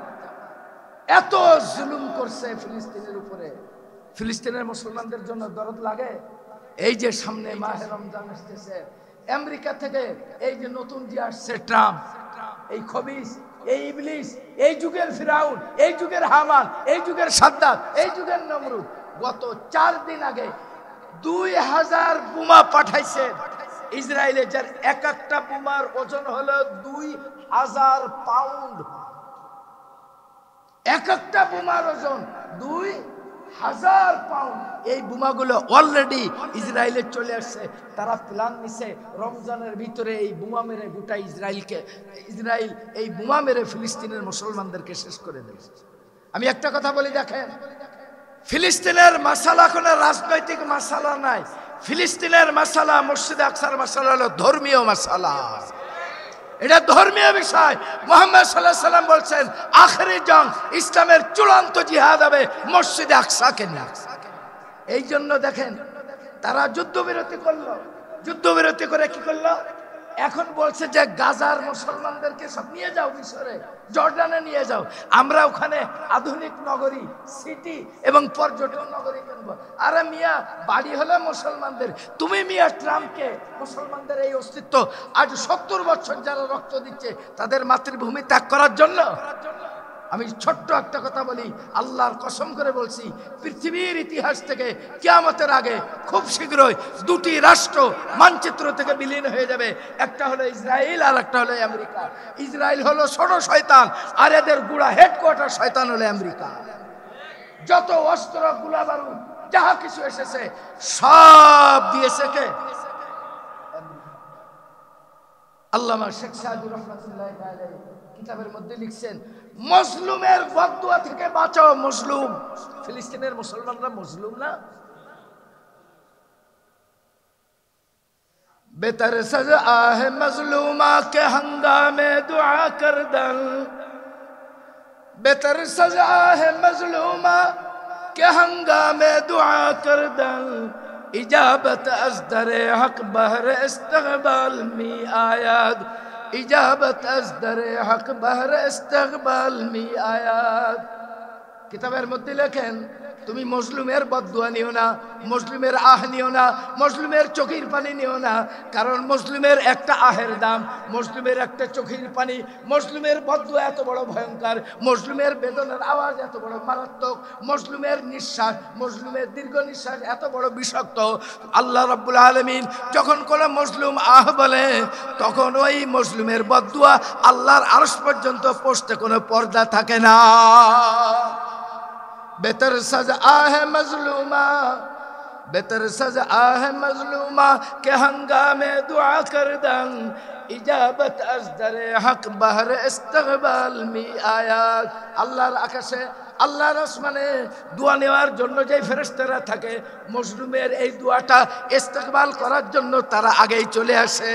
S1: এত জুলুম করছে ফিলিস্তিনের উপরে। ফিলিস্তিনের মুসলমানদের জন্য দরদ লাগে? এই যে সামনে মাহে রমজান আসতেছে, আমেরিকা থেকে এই যে নতুন যে আসছে ট্রাম্প, এই খবিস, এই ইবলিস, এই যুগের ফিরাউন, এই যুগের হামান, এই যুগের সাদ্দাত, এই যুগের নমরুদ গত 4 দিন আগে 2000 বোমা পাঠাইছে ইসরায়েলে, যার এক একটা বোমার ওজন হলো 2000 পাউন্ড। এক একটা বোমার ওজন 2000 পাউন্ড। এই বোমাগুলো অলরেডি ইসরায়েলে চলে আসছে। তারা প্ল্যান নিছে রমজানের ভিতরে এই বোমা মেরে গোটা ইসরায়েল এই বোমা মেরে ফিলিস্তিনের মুসলমানদেরকে শেষ করে দেবে। আমি একটা কথা বলি, দেখেন ফিলিস্তিনের মাসালা কোনো রাজনৈতিক মাসালা নাই। ফিলিস্তিনের মাসালা, মসজিদে আকসার মাসালা হলো ধর্মীয় মাসালা। এটা ধর্মীয় বিষয়। মুহাম্মদ সাল্লাল্লাহু আলাইহি সাল্লাম বলছেন আখেরি জং, ইসলামের চূড়ান্ত জিহাদ হবে মসজিদে আকসাকে নিয়ে। এই জন্য দেখেন তারা যুদ্ধবিরতি করলো। যুদ্ধবিরতি করে কি করলো? এখন বলছে যে গাজার মুসলমানদেরকে সব নিয়ে যাও মিশরে, জর্ডানে নিয়ে যাও, আমরা ওখানে আধুনিক নগরী, সিটি এবং পর্যটন নগরী কিনবো। আরে মিয়া, বাড়ি হলো মুসলমানদের। তুমি মিয়া ট্রাম্পকে মুসলমানদের এই অস্তিত্ব আজ 70 বছর যারা রক্ত দিচ্ছে তাদের মাতৃভূমি ত্যাগ করার জন্য। আমি ছোট্ট একটা কথা বলি, আল্লাহর কসম করে বলছি, পৃথিবীর ইতিহাস থেকে কিয়ামতের আগে খুব শীঘ্রই 2টি রাষ্ট্র মানচিত্র থেকে বিলীন হয়ে যাবে। একটা হলো ইসরায়েল আর একটা হলো আমেরিকা। ইসরায়েল হলো ছোট শয়তান আর এদের গুড়া হেডকোয়ার্টার শয়তান হলো আমেরিকা। যত অস্ত্র, গোলা বারুদ যাহা কিছু এসেছে সব দিয়েছে কে? আল্লামা শেখ সাদুর রহমাতুল্লাহ আলাইহি কিতাবের মধ্যে লিখছেন মজলুমের বদদুয়া থেকে বাঁচাও। মজলুম, ফিলিস্তিনের মুসলমানরা মজলুম না? बेहतर सजा है मजलूमा के हंगामे दुआ कर दल, बेहतर सजा है मजलूमा के हंगामे दुआ कर दल, इजाबत अज दरे हक बहर इस्तगबाल मी आयाद, इजाबत अज दरे हक बहर इस्तगबाल मी आयाद। किताबेर मध्य लेखें তুমি মজলুমের বদদুয়া নিও না, মজলুমের আহ নিও না, মজলুমের চোখের পানি নিও না। কারণ মজলুমের একটা আহের দাম, মজলুমের একটা চোখের পানি, মজলুমের বদদুয়া এত বড় ভয়ঙ্কর, মজলুমের বেদনার আওয়াজ এত বড় মারাত্মক, মজলুমের নিঃশ্বাস, মজলুমের দীর্ঘ নিঃশ্বাস এত বড় বিষাক্ত। আল্লাহ রাব্বুল আলামিন যখন কোনো মজলুম আহ বলে তখন ওই মজলুমের বদদুয়া আল্লাহর আরশ পর্যন্ত পৌঁছতে কোনো পর্দা থাকে না। बेहतर सजा है मजलूमा, बेहतर सजा है मजलूमा के हंगामे दुआ कर दं, इजाबत अज दरे हक बहर इस्तगबाल मी आयात। আল্লাহর আকাশে, আল্লাহর আসমানে দোয়া নেওয়ার জন্য যে ফেরেশতারা থাকে, মজলুমের এই দোয়াটা ইস্তেকবাল করার জন্য তারা আগেই চলে আসে।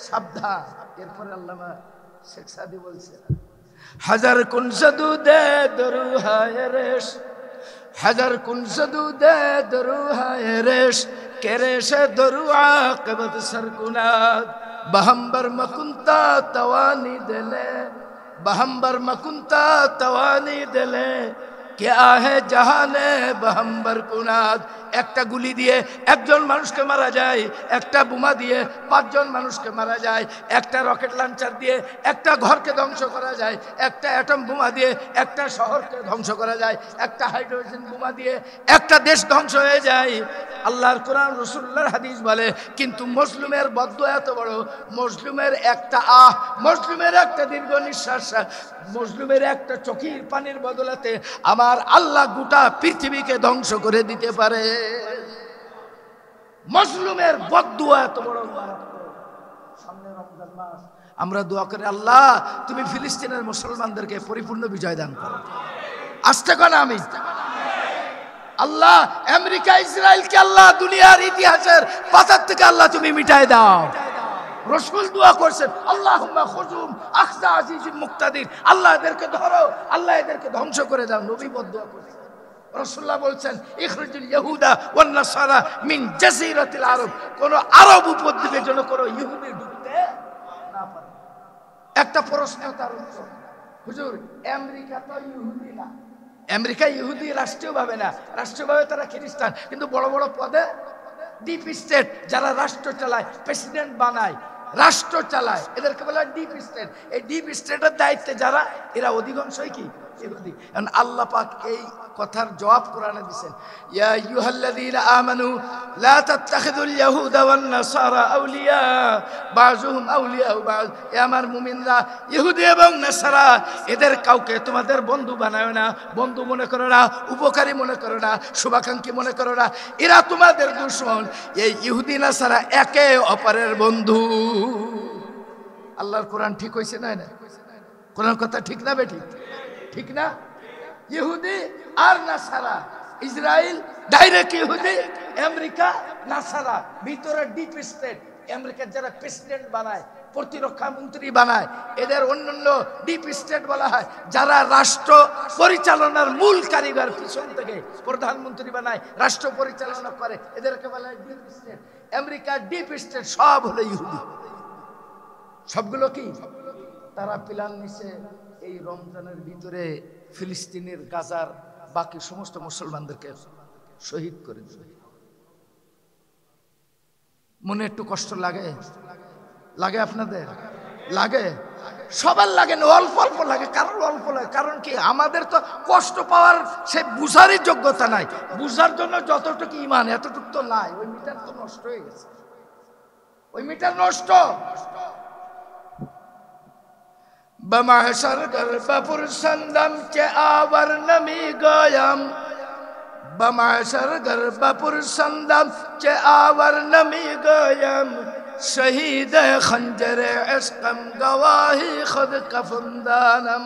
S1: সাবধান। এরপরে আল্লামা শেখ সাদি বলছে হাজার কুন সদুদে দরু হায় রেশ, হাজার কুন সদুদে দরু হায় রেশ, কেরেশ দরু আকিবত সরকুনাদ, বহম্বর মকুন্তা তওয়ানি দিলে, बहम्बर मकुंता तवानी दिले क्या है जहाने बहम्बर कुनाद একটা গুলি দিয়ে একজন মানুষকে মারা যায়, একটা বোমা দিয়ে পাঁচজন মানুষকে মারা যায়, একটা রকেট লঞ্চার দিয়ে একটা ঘরকে ধ্বংস করা যায়, একটা অ্যাটম বোমা দিয়ে একটা শহরকে ধ্বংস করা যায়, একটা হাইড্রোজেন বোমা দিয়ে একটা দেশ ধ্বংস হয়ে যায়। আল্লাহর কোরআন রাসূলুল্লাহর হাদিস বলে কিন্তু মজলুমের বদদুয়া এত বড়, মজলুমের একটা মজলুমের একটা দীর্ঘ নিঃশ্বাস, মজলুমের একটা চোখের পানির বদলাতে আমার আল্লাহ গোটা পৃথিবীকে ধ্বংস করে দিতে পারে। মজলুমের বদদুয়া এত বড়। সামনে রমজান মাস, আমরা দোয়া করি আল্লাহ তুমি ফিলিস্তিনের মুসলমানদেরকে পরিপূর্ণ বিজয় দান করো। আসতে কোন আমি আল্লাহ আমেরিকা ইসরায়েলকে আল্লাহ দুনিয়ার ইতিহাসের পাতার থেকে আল্লাহ তুমি মিটাই দাও। রাসূল দোয়া করছেন আল্লাহুম্মা খুজুম আখযা আজিজিম মুক্তাদির, আল্লাহ এদেরকে ধরো, আল্লাহ এদেরকে ধ্বংস করে দাও। নবী বদদুয়া করছেন। রাসূলুল্লাহ বলছেন ইখরিজুল ইয়াহুদা ওয়ান নাসারা মিন জাজিরাতিল আরব, কোন আরব উপদ্বীপের জন্য কোন ইহুদি ঢুকতে না পারে। একটা প্রশ্ন তার উত্তর, হুজুর আমেরিকা তো ইহুদি না, আমেরিকা ইহুদি রাষ্ট্রীয়ভাবে না, রাষ্ট্রীয়ভাবে তারা খ্রিস্টান, কিন্তু বড় বড় পদে ডিপ স্টেট যারা রাষ্ট্র চালায়, প্রেসিডেন্ট বানায়, রাষ্ট্র চালায়, এদেরকে বলা হয় ডিপ স্টেট। এই ডিপ স্টেটের দায়িত্বে যারা, এরা অধিকাংশই কি ইহুদি। কারণ আল্লাহ পাক এই কথার জবাব কোরআনে দিবেন, ইয়া আইয়ুহাল্লাযীনা আমানু লা তাত্তাখিযুল ইয়াহুদা ওয়ান নাসারা আউলিয়া বাযুহুম আউলিয়াউ বায, এ আমার মুমিনরা ইহুদি এবং নাসারা এদের কাউকে তোমাদের বন্ধু বানায় না, বন্ধু মনে করো না, উপকারী মনে করো না, শুভাকাঙ্ক্ষী মনে করো না, এরা তোমাদের দুশমন। এই ইহুদি নাসারা একে অপরের বন্ধু। আল্লাহর কোরআন ঠিক হইছে না? কোরআন কথা ঠিক না বেঠিক? ঠিক না? ইহুদি আর নাসারা, ইসরায়েল ডাইরেক্ট ইহুদি, আমেরিকা নাসারা, ভিতরে ডিপ স্টেট। আমেরিকার যারা প্রেসিডেন্ট বানায়, প্রতিরক্ষা মন্ত্রী বানায়, এদের অন্যান্য ডিপ স্টেট বলা হয়। যারা রাষ্ট্র পরিচালনার মূল কারিগর, পিছন থেকে প্রধানমন্ত্রী বানায়, রাষ্ট্র পরিচালনা করে, এদেরকে বলা হয় ডিপ স্টেট। আমেরিকার ডিপ স্টেট সব হলো ইহুদি। সবগুলো কি? তারা প্ল্যান নিছে এই রমজানের ভিতরে ফিলিস্তিনের গাজার বাকি সমস্ত মুসলমানদেরকে শহীদ করে দিবে। মনে একটু কষ্ট লাগে? লাগে আপনাদের? লাগে? সবার লাগে না, অল্প অল্প লাগে। কারণ অল্প লাগে, কারণ কি আমাদের তো কষ্ট পাওয়ার সে বুঝারই যোগ্যতা নাই। বুঝার জন্য যতটুকু ইমান এতটুকু তো নাই। ওই মিটার তো নষ্ট হয়ে গেছে, ওই মিটার নষ্ট। बमहशर गर्भपुर संदम के आवर नमी गयम, बमहशर गर्भपुर संदम के आवर नमी गयम, शहीद खंजर इश्कम गवाही खुद कफनदानम।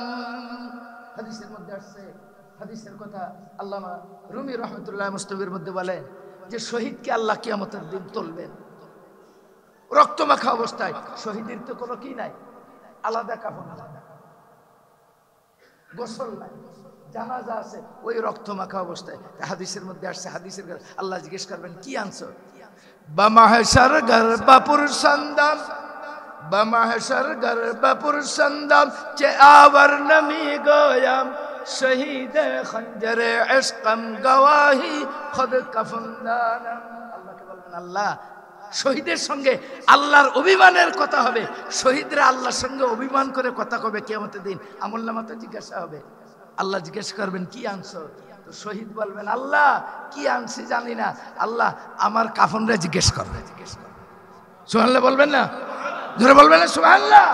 S1: হাদিসের মধ্যে আসছে, হাদিসের কথা আল্লামা রুমি রহমতুল্লাহ মুস্তাফির মধ্যে বলে যে শহীদকে আল্লাহ কিয়ামতের দিন তুলবেন রক্তমাখা অবস্থায়। শহীদের তো কোনো কি নাই, আলাদা কাফন, গোসল নাই, জানাজা আছে, ওই রক্ত মাখা অবস্থায়। হাদিসের মধ্যে আসছে, হাদিসের আল্লাহ জিজ্ঞেস করবেন কি আনছো? বামাহশর গর্ভপুর সন্দাম, বামাহশর গর্ভপুর সন্দাম চে আওয়ার নমি গোয়াম, শহীদ খঞ্জরে ইশকম গওয়াহি খুদ কফনদানম। আল্লাহকে বলবেন আল্লাহ শহীদের সঙ্গে আল্লাহর অভিমানের কথা হবে। শহীদরা আল্লাহর সঙ্গে অভিমান করে কথা কবে কিয়ামতের দিন। আমলনামা তো জিজ্ঞাসা হবে, আল্লাহ জিজ্ঞেস করবেন কি আনছো? তো শহীদ বলবেন আল্লাহ কি আনছি জানি না, আল্লাহ আমার কাফনরা জিজ্ঞেস করবে। সুবহানাল্লাহ বলবেন না? জোরে বলবেন না সুবহানাল্লাহ?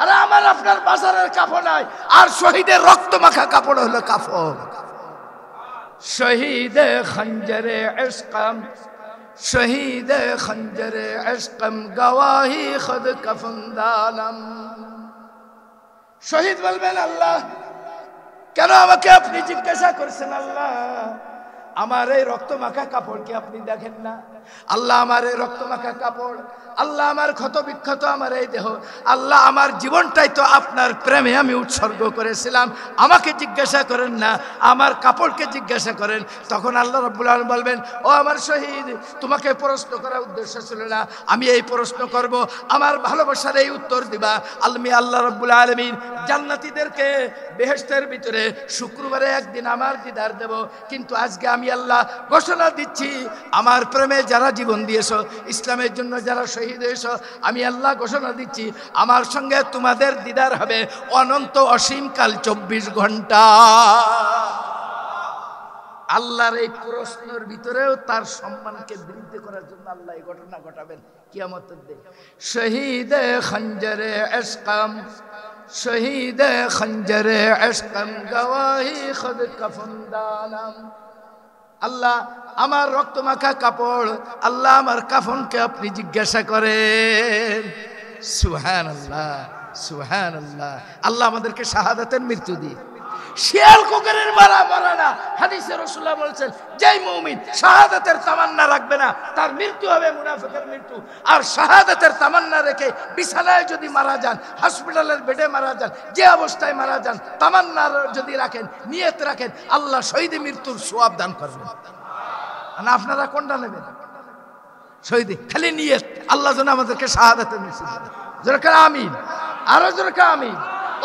S1: আরে আমার আপনার বাজারের কাফন নাই, আর শহীদের রক্ত মাখা কাপড় হলো কাফন। শহীদ খঞ্জরে ইশকম, শহীদ খঞ্জরে ইশকম গওয়াহি খুদ কফনদানম। শহীদ বলবেন আল্লাহ কেন আমাকে আপনি জিজ্ঞাসা করছেন? আল্লাহ আমার এই রক্ত মাখা কাপড় কি আপনি দেখেন না? আল্লাহ আমার এই রক্ত মাখা কাপড়, আল্লাহ আমার ক্ষত বিক্ষত আমার এই দেহ, আল্লাহ আমার জীবনটাই তো আপনার প্রেমে আমি উৎসর্গ করেছিলাম। আমাকে জিজ্ঞাসা করেন না, আমার কাপড়কে জিজ্ঞাসা করেন। তখন আল্লাহ রাব্বুল আলামিন বলবেন, ও আমার শহীদ, তোমাকে প্রশ্ন করার উদ্দেশ্য ছিল না, আমি এই প্রশ্ন করব, আমার ভালোবাসার এই উত্তর দিবা। আল্লাহ রাব্বুল আলামিন জান্নাতীদেরকে বেহেশতের ভিতরে শুক্রবারে একদিন আমার দিদার দেব। কিন্তু আজকে আমি আল্লাহ ঘোষণা দিচ্ছি, আমার প্রেমে যারা জীবন দিয়েছ, ইসলামের জন্য যারা শহীদ হয়েছ, আমি আল্লাহ ঘোষণা দিচ্ছি আমার সঙ্গে তোমাদের দিদার হবে অনন্ত অসীমকাল 24 ঘন্টা। আল্লাহর এই প্রশ্নের ভিতরেও তার সম্মানকে বৃদ্ধি করার জন্য আল্লাহ এই ঘটনা ঘটাবেন কিয়ামতের দিন। শহীদে খঞ্জরে ইশকম, শহীদে খঞ্জরে ইশকম, গওয়াহি খুদ কফন দানম। আল্লাহ আমার রক্তমাখা কাপড়, আল্লাহ আমার কাফনকে আপনি জিজ্ঞাসা করেন। সুবহানাল্লাহ, সুবহানাল্লাহ। আল্লাহ আমাদেরকে শাহাদাতের মৃত্যু দিয়ে শিয়াল কুকুরের মারা না। হাদিসে রাসূলুল্লাহ বলেছেন, যেই মুমিন শাহাদাতের তামান্না রাখবে না তার মৃত্যু হবে মুনাফিকের মৃত্যু। আর শাহাদাতের তামান্না রেখে বিছানায় যদি মারা যান, হসপিটালের বেডে মারা যান, যে অবস্থায় মারা যান, তামান্না যদি রাখেন, নিয়ত রাখেন, আল্লাহ শহীদ মৃত্যুর সওয়াব দান করবেন। না আপনারা কোনটা নেবেন? শহীদ, খালি নিয়ত, আল্লাহ যেন আমাদেরকে শাহাদাতের মৃত্যু দেন। জোরে করে আমিন, আরো জোরে করে আমিন।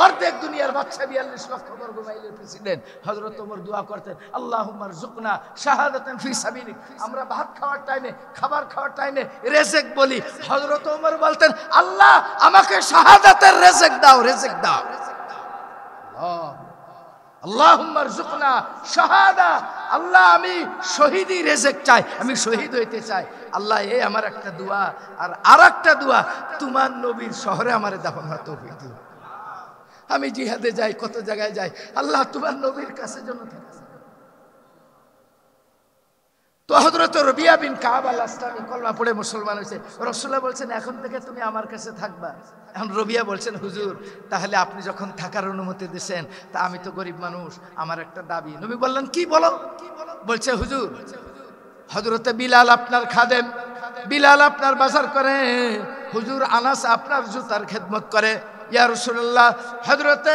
S1: অর্ধেক দুনিয়ার বাদশা 42 লক্ষ বর্গ মাইলের প্রেসিডেন্ট হযরত ওমর দোয়া করতেন, আল্লাহুম্মা রযুকনা শাহাদাতান ফি সাবিলিক। আমরা ভাত খাওয়ার টাইমে, খাবার খাওয়ার টাইমে রেজেক বলি, হযরত ওমর বলতেন, আল্লাহ আমাকে শাহাদাতের রেজেক দাও, রেজেক দাও। আল্লাহুম্মা রযুকনা শাহাদা, আল্লাহ আমি শহীদি রেজেক চাই, আমি শহীদ হইতে চাই। আল্লাহ এই আমার একটা দোয়া। আর আরেকটা দোয়া, তোমার নবীর শহরে আমারে দাফন হওয়ার তৌফিক দিও। আমি জিহাদে যাই, কত জায়গায় যাই, আল্লাহ তোমার নবীর কাছে যেন থাকে। তো হযরত রবিয়া বিন কাব আল আসলামী কলমা পড়ে মুসলমান হয়েছে। রাসূলুল্লাহ বলছেন, এখন থেকে তুমি আমার কাছে থাকবা। এখন রবিয়া বলছেন, হুজুর তাহলে আপনি যখন থাকার অনুমতি দিয়েছেন, তা আমি তো গরিব মানুষ, আমার একটা দাবি। নবী বললেন, কি বলো? বলছে, হুজুর হযরতে বিলাল আপনার খাদেম, বিলাল আপনার বাজার করে, হুজুর আনাস আপনার জুতার খেদমত করে। ইয়া রাসূলুল্লাহ, হযরতে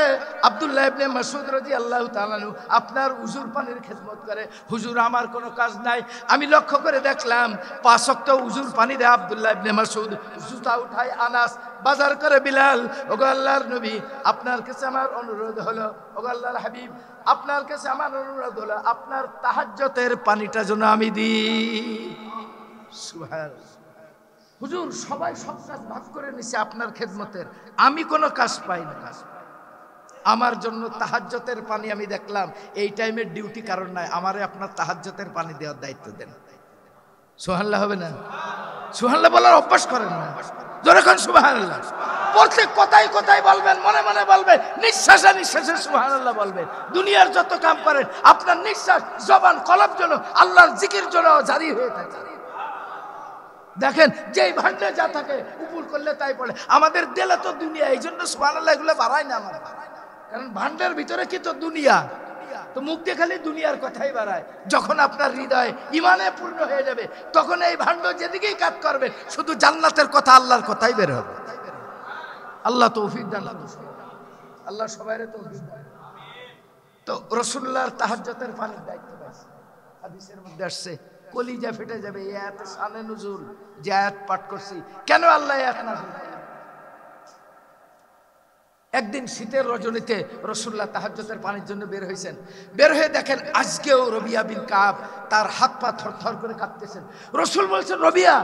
S1: আব্দুল্লাহ ইবনে মাসউদ রাদিয়াল্লাহু তাআলা আনহু আপনার উজুর পানির খেদমত করে। হুজুর আমার কোনো কাজ নাই, আমি লক্ষ্য করে দেখলাম 5 ওয়াক্ত উজুর পানি দেয় আব্দুল্লাহ ইবনে মাসউদ, জুতা উঠায় আনাস, বাজার করে বিলাল। ওগো আল্লাহর নবী, আপনার কাছে আমার অনুরোধ হলো, ওগো আল্লাহর হাবিব, আপনার কাছে আমার অনুরোধ হলো, আপনার তাহাজ্জুদের পানিটা যেন আমি দিই। সুবহানাল্লাহ। হুজুর সবাই সব কাজ ভাগ করে নিছে আপনার খেদমতের, আমি কোনো কাজ পাই না। আমার জন্য তাহাজ্জুদের পানি আমি দেখলাম এই টাইমের ডিউটি কারণ নাই, আমারে আপনার তাহাজ্জুদের পানি দেওয়ার দায়িত্ব দেন। সুবহানাল্লাহ হবে না? সুবহানাল্লাহ বলার অভ্যাস করেন না, জোরে কোন সুবহানাল্লাহ। প্রত্যেক কথাই কথাই বলবেন, মনে মনে বলবেন, নিঃশ্বাসে নিঃশ্বাসে সুবহানাল্লাহ বলবেন। দুনিয়ার যত কাম করেন আপনার নিঃশ্বাস, জবান, কলব যেন আল্লাহর জিকির জন্য জারি হয়ে থাকে। দেখেন যেই ভান্ডে যা থাকে উপর করলে তাই পড়ে। আমাদের দিলে তো দুনিয়া, এই জন্য সুবহানাল্লাহ এগুলো বাড়ায় না আমার, কারণ ভান্ডার ভিতরে কি তো দুনিয়া, তো মুখ দিয়ে খালি দুনিয়ার কথাই বাড়ায়। যখন আপনার হৃদয় ইমানে পূর্ণ হয়ে যাবে, তখন এই ভান্ড যেদিকেই কাজ করবে শুধু জান্নাতের কথা, আল্লাহর কথাই বের হবে। আল্লাহ তৌফিক দান, আল্লাহ সবাইরে তৌফিক দান। তো রাসূলুল্লাহর তাহাজ্জুদের পানির দায়িত্ব পাইছে, হাদিসের মধ্যে আসছে, কলিজা ফেটে যাবে এই আয়াতে শানে নুজুল, যে আয়াত পাঠ করছি। কেন আল্লাহ আয়াত নাযিল করলেন? একদিন শীতের রজনীতে রাসূলুল্লাহ তাহাজ্জুদের পানির জন্য বের হয়েছেন। বের হয়ে দেখেন আজকেও রবিয়া বিন কাব তার হাত পা থরথর করে কাঁপতেছেন। রাসূল বলছেন, রবিয়া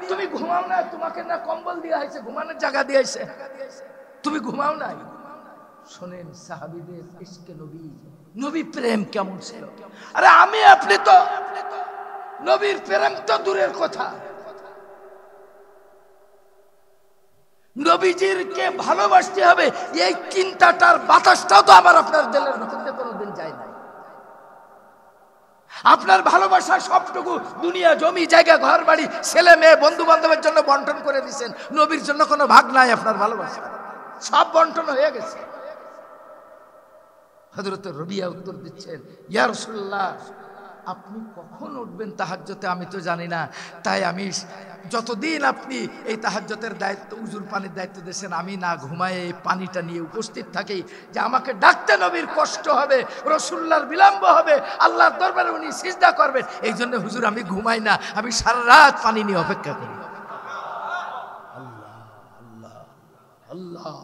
S1: তুমি ঘুমাও না? তোমাকে না কম্বল দেওয়া হয়েছে, ঘুমানোর জায়গা দেওয়া হয়েছে, তুমি ঘুমাও নাই? শোনেন সাহাবীদের ইশকে নবী, নবী প্রেম কেমন ছিল। আরে আমি আপনি তো নবীর প্রেম তো দূরের কথা, নবীজির কে ভালোবাসতে হবে এই চিন্তাটার বাতাসটাও তো আমার আপনার দিলের ভিতরে কোনোদিন যায় নাই। আপনার ভালোবাসা সবটুকু দুনিয়া, জমি জায়গা, ঘর বাড়ি, ছেলে মেয়ে, বন্ধু বান্ধবের জন্য বন্টন করে দিয়েছেন, নবীর জন্য কোনো ভাগ নাই আপনার ভালোবাসা, সব বন্টন হয়ে গেছে। হযরত রবিয়া উত্তর দিচ্ছেন, ইয়া রাসূলুল্লাহ আপনি কখন উঠবেন তাহাজ্জুদে আমি তো জানি না, তাই আমি যতদিন আপনি এই তাহাজ্জুদের দায়িত্ব, উজুর পানির দায়িত্ব দিয়েছেন, আমি না ঘুমায়ে এই পানিটা নিয়ে উপস্থিত থাকি, যে আমাকে ডাকতে নবীর কষ্ট হবে, রাসূলুল্লাহর বিলম্ব হবে, আল্লাহর দরবারে উনি সিজদা করবেন, এই জন্য হুজুর আমি ঘুমাই না, আমি সারা রাত পানি নিয়ে অপেক্ষা করি। আল্লাহ আল্লাহ,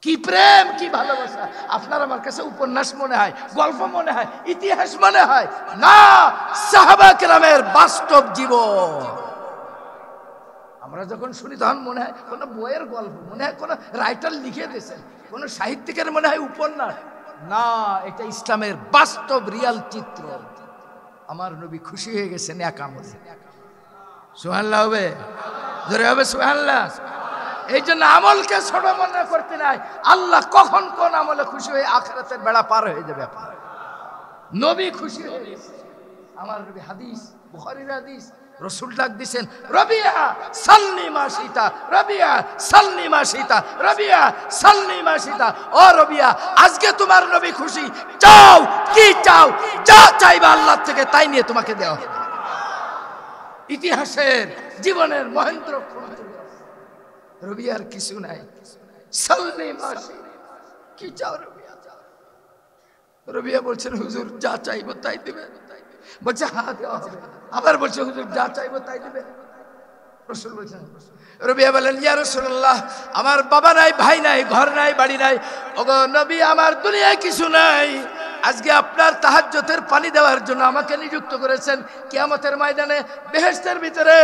S1: কি প্রেম, কি ভালোবাসা! আপনার আমার কাছে উপন্যাস মনে হয়, গল্প মনে হয়, ইতিহাস মনে হয় না, সাহাবা কেরামের বাস্তব জীবন। আমরা যখন শুনি তখন মনে হয় কোনো বইয়ের গল্প, মনে হয় কোনো রাইটার লিখে দিয়েছেন, কোনো সাহিত্যিকের মনে হয় উপন্যাস। না, এটা ইসলামের বাস্তব রিয়াল চিত্র। আমার নবী খুশি হয়ে গেছেন এক আমলে। সুবহানাল্লাহ হবে, জোরে হবে সুবহানাল্লাহ। এই জন্য আমলকে ছোট মনে করতে নাই, আল্লাহ কখন কোন আমলে খুশি হয়ে আখিরাতের বেড়া পার হয়ে যাবে। নবী খুশি হয়ে গেছে। আমার নবী, হাদিস, বুখারীর হাদিস, রাসূল ডাক দিবেন, রবিয়া সাল্লি মা শিতা, রবিয়া সাল্লি মা শিতা, রবিয়া সাল্লি মা শিতা। ও রবিয়া, আজকে তোমার নবী খুশি, চাও কি চাও, যা চাইবা আল্লাহ থেকে তাই নিয়ে তোমাকে দেওয়া হবে। ইতিহাসের জীবনের মহেন্দ্র রবিয়ার কিছু নাই, সাল্লি মা শিতা, কি চাও রবিয়া? রবিয়া বলছেন, হুজুর যা চাইবো তাই দিবে। বলছে হ্যাঁ দেওয়া হবে। আবার বলছে, হুজুর যা চাইবো তাই দিবে। রাসূল বলছেন, রবিয়া বলেন, ইয়া রাসূলুল্লাহ, আমার বাবা নাই, ভাই নাই, ঘর নাই, বাড়ি নাই। ওগো নবী, আমার দুনিয়ায় কিছু নাই। আজকে আপনার তাহাজ্জুদের পানি দেওয়ার জন্য আমাকে নিযুক্ত করেছেন। কিয়ামতের ময়দানে বেহেশতের ভিতরে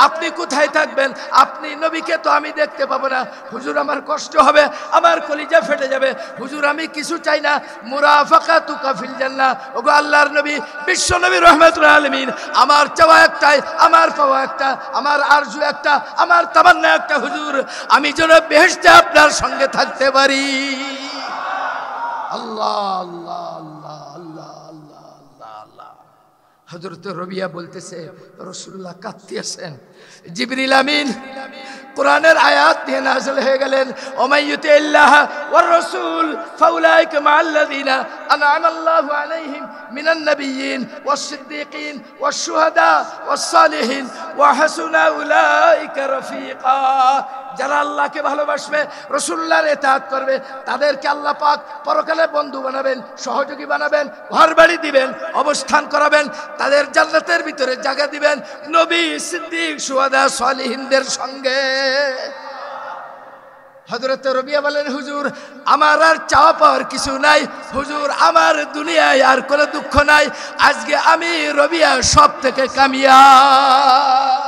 S1: আপনি কোথায় থাকবেন? আপনি নবীকে তো আমি দেখতে পাবো না। হুজুর আমার কষ্ট হবে, আমার কলিজা ফেটে যাবে। হুজুর আমি কিছু চাই না, মুরাফাকাতুকা ফিল জান্নাহ। ওগো আল্লাহর নবী, বিশ্ব নবী রাহমাতুল আলামিন, আমার চাওয়া একটাই, আমার পাওয়া একটা, আমার আরজু একটা, আমার তামান্না একটা, হুজুর আমি যেন বেহেশতে আপনার সঙ্গে থাকতে পারি। আল্লাহ আল্লাহ আল্লাহ আল্লাহ আল্লাহ আল্লাহ আল্লাহ। হযরত রবিয়া বলতেছে, রাসূলুল্লাহ কাঁদতেছেন। জিবরিল আমিন কোরআনের আয়াত দিয়ে নাযিল হয়ে গেলেন, ওমাইয়ুতিল্লাহ ওয়ার রাসূল ফাউলাইকা মাআল্লাযিনা আনআমা আল্লাহু আলাইহিম মিনান নাবিয়্যিন ওয়াস সিদ্দীকিন ওয়াশ শুহাদা ওয়াস সালিহিন ওয়া হাসুনা উলাইকা রাফিকা। যারা আল্লাহকে ভালোবাসবে, রাসূলুল্লাহর ইতাআত করবে, তাদেরকে আল্লাহ পাক পরকালে বন্ধু বানাবেন, সহযোগী বানাবেন, ঘরবাড়ি দিবেন, অবস্থান করাবেন, তাদের জান্নাতের ভিতরে জায়গা দিবেন নবী, সিদ্দিক, শুহাদা, সালিহিনদের সঙ্গে। হযরত রবিয়া বলেন, হুজুর আমার আর চাওয়া পাওয়ার কিছু নাই, হুজুর আমার দুনিয়ায় আর কোনো দুঃখ নাই। আজকে আমি রবিয়া সব থেকে কামিয়াব।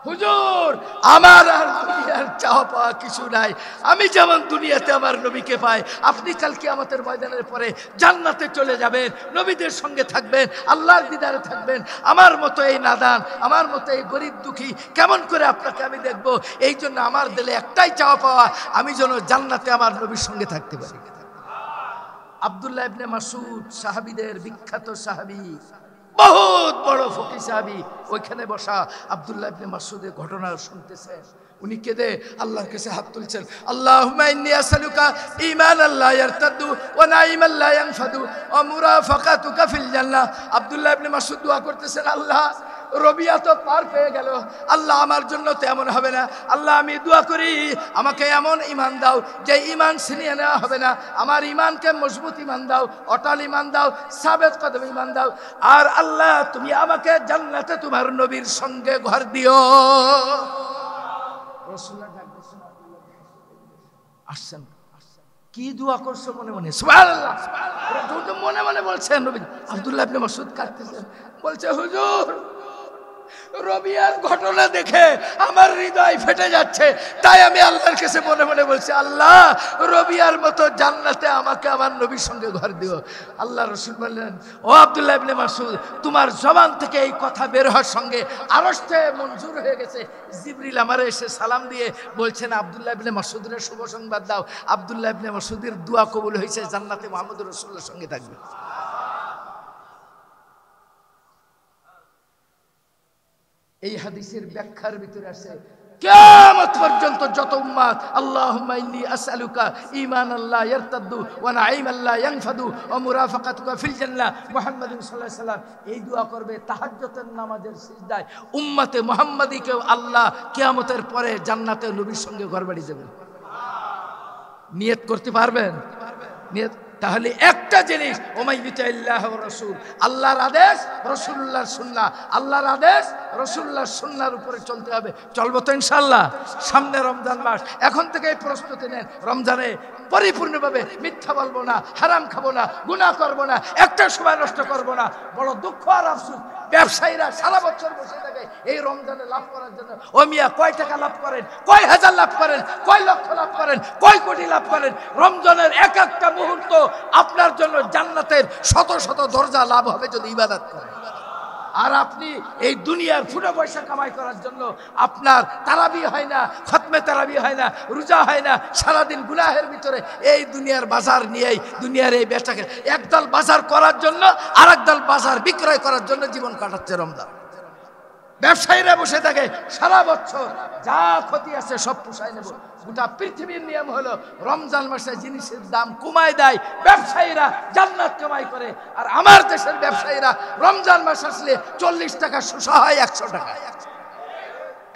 S1: হুজুর আমার আর দুনিয়ার চাওয়া পাওয়া কিছু নাই, আমি যেমন দুনিয়াতে আমার নবীকে পাই, আপনি কাল কিয়ামতের ময়দানের পরে জান্নাতে চলে যাবেন, নবীদের সঙ্গে থাকবেন, আল্লাহর দিদারে থাকবেন। আমার মতো এই নাদান, আমার মতো এই গরিব দুঃখী কেমন করে আপনাকে আমি দেখব? এই জন্য আমার দিলে একটাই চাওয়া পাওয়া, আমি যেন জান্নাতে আমার নবীর সঙ্গে থাকতে পারি। আব্দুল্লাহ ইবনে মাসউদ, সাহাবীদের বিখ্যাত সাহাবী, বহুত বড় ফকিহ সাহাবী, ওইখানে বসা আব্দুল্লাহ ইবনে মাসউদের ঘটনা শুনতেছে। উনি কেঁদে আল্লাহর কাছে হাত তুলছেন, আল্লাহুম্মা ইন্নী আসআলুকা ঈমানান লা ইয়ারতাদু ওয়া নাঈমান লা ইয়ানফাদু ওয়া মুরাফাকাতুকা ফিল জান্নাহ। আব্দুল্লাহ ইবনে মাসউদ দোয়া করতেছেন, আল্লাহ রবিয়া তো পার পেয়ে গেল, আল্লাহ আমার জন্য তো এমন হবে না। আল্লাহ আমি দোয়া করি আমাকে এমন ঈমান দাও যে ঈমান ছিনিয়ে নেওয়া হবে না। আমার ঈমানকে মজবুত ঈমান দাও, অটল ঈমান দাও, সাবেত কদম ঈমান দাও। আর আল্লাহ তুমি আমাকে জান্নাতে তোমার নবীর সঙ্গে ঘর দিও। রাসূলুল্লাহ আসছেন, কি দোয়া করছো মনে মনে? সুবহানাল্লাহ, মনে মনে বলছেন নবী। আব্দুল্লাহ ইবনে মাসউদ কাঁদতেছেন, বলছে হুজুর রবিয়ার ঘটনা দেখে আমার হৃদয় ফেটে যাচ্ছে, তাই আমি আল্লাহর কাছে মনে মনে বলছি, আল্লাহ রবিয়ার মতো জান্নাতে আমাকে আমার নবীর সঙ্গে ঘর দিও। আল্লাহ রাসূল বললেন, ও আব্দুল্লাহ ইবনে মাসউদ, তোমার জবান থেকে এই কথা বের হওয়ার সঙ্গে আরশে মঞ্জুর হয়ে গেছে। জিবরিল আমারে এসে সালাম দিয়ে বলছেন, আব্দুল্লাহ ইবনে মাসউদের শুভ সংবাদ দাও, আব্দুল্লাহ ইবনে মাসউদের দোয়া কবুল হয়েছে, জান্নাতে মুহাম্মদুর রাসূলুল্লাহর সঙ্গে থাকবে। এই হাদিসের ব্যাখ্যার ভিতরে আছে কিয়ামত পর্যন্ত যত উম্মত আল্লাহুম্মা ইন্নী আসআলুকা ঈমানান লা ইয়ারতাদ্দু ওয়া নাঈমান লা ইয়ানফাদু ওয়া মুরাফাকাতুকা ফিল জান্নাহ মুহাম্মাদুন সাল্লাল্লাহু আলাইহি সাল্লাম, এই দোয়া করবে তাহাজ্জুদের নামাজের সিজদায়। উম্মতে মুহাম্মাদীকে আল্লাহ কিয়ামতের পরে জান্নাতে নবীর সঙ্গে ঘরবাড়ি যাবেন। নিয়ত করতে পারবেন? নিয়ত। তাহলে একটা জিনিস, ওমাই বিতাইল্লাহ ওয়া রাসূল, আল্লাহর আদেশ রাসূলুল্লাহর সুন্নাহ, আল্লাহর আদেশ রাসূলুল্লাহর সুন্নাহর উপরে চলতে হবে। চলবো তো ইনশাআল্লাহ। সামনে রমজান মাস, এখন থেকেই প্রস্তুতি নেন। রমজানে পরিপূর্ণভাবে মিথ্যা বলবো না, হারাম খাবো না, গুনাহ করবো না, একটা সময় নষ্ট করবো না। বড় দুঃখ আর আফসোস, ব্যবসায়ীরা সারা বছর বসে থাকে এই রমজানে লাভ করার জন্য। ও মিয়া, কয় টাকা লাভ করেন, কয় হাজার লাভ করেন, কয় লক্ষ লাভ করেন, কয় কোটি লাভ করেন। রমজানের এক একটা মুহূর্ত আপনার জন্য জান্নাতের শত শত দরজা লাভ হবে যদি ইবাদত করেন। আর আপনি এই দুনিয়ার ফুটা পয়সা কামাই করার জন্য আপনার তারাবি হয় না, খতমে তারাবি হয় না, রোজা হয় না, সারাদিন গুনাহের ভিতরে এই দুনিয়ার বাজার নিয়েই দুনিয়ার এই বেচাকে একদল বাজার করার জন্য আর একদল বাজার বিক্রয় করার জন্য জীবন কাটাচ্ছে রমজান। ব্যবসায়ীরা বসে থাকে সারা বছর, যা ক্ষতি আছে সব পুষায় নেব। গোটা পৃথিবীর নিয়ম হলো রমজান মাসে জিনিসের দাম কমায় দেয়, ব্যবসায়ীরা জান্নাত কামাই করে। আর আমার দেশের ব্যবসায়ীরা রমজান মাস আসলে 40 টাকা শসা হয় 100 টাকা,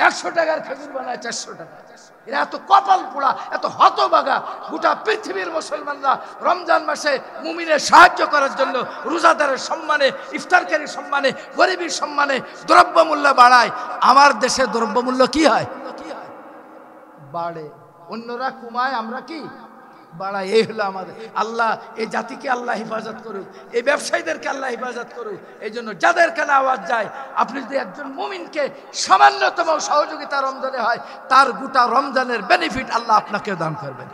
S1: 100 টাকার খেজুর বানায় 400 টাকা। এরা এত কপাল পোড়া, এত হতভাগা। গোটা পৃথিবীর মুসলমানরা রমজান মাসে মুমিনের সাহায্য করার জন্য রোজাদারের সম্মানে, ইফতারকারীর সম্মানে, গরিবের সম্মানে দ্রব্যমূল্য বাড়ায়। আমার দেশে দ্রব্যমূল্য কি হয়? বাড়ে। অন্যরা কমায়, আমরা কি বাড়াই। এই হলো আমাদের। আল্লাহ এই জাতিকে আল্লাহ হেফাজত করুক, এই ব্যবসায়ীদেরকে আল্লাহ হেফাজত করুক। এই জন্য যাদের কানে আওয়াজ যায়, আপনি যদি একজন মুমিনকে সামান্যতম সহযোগিতা রমজানে হয়, তার গোটা রমজানের বেনিফিট আল্লাহ আপনাকে দান করবেন।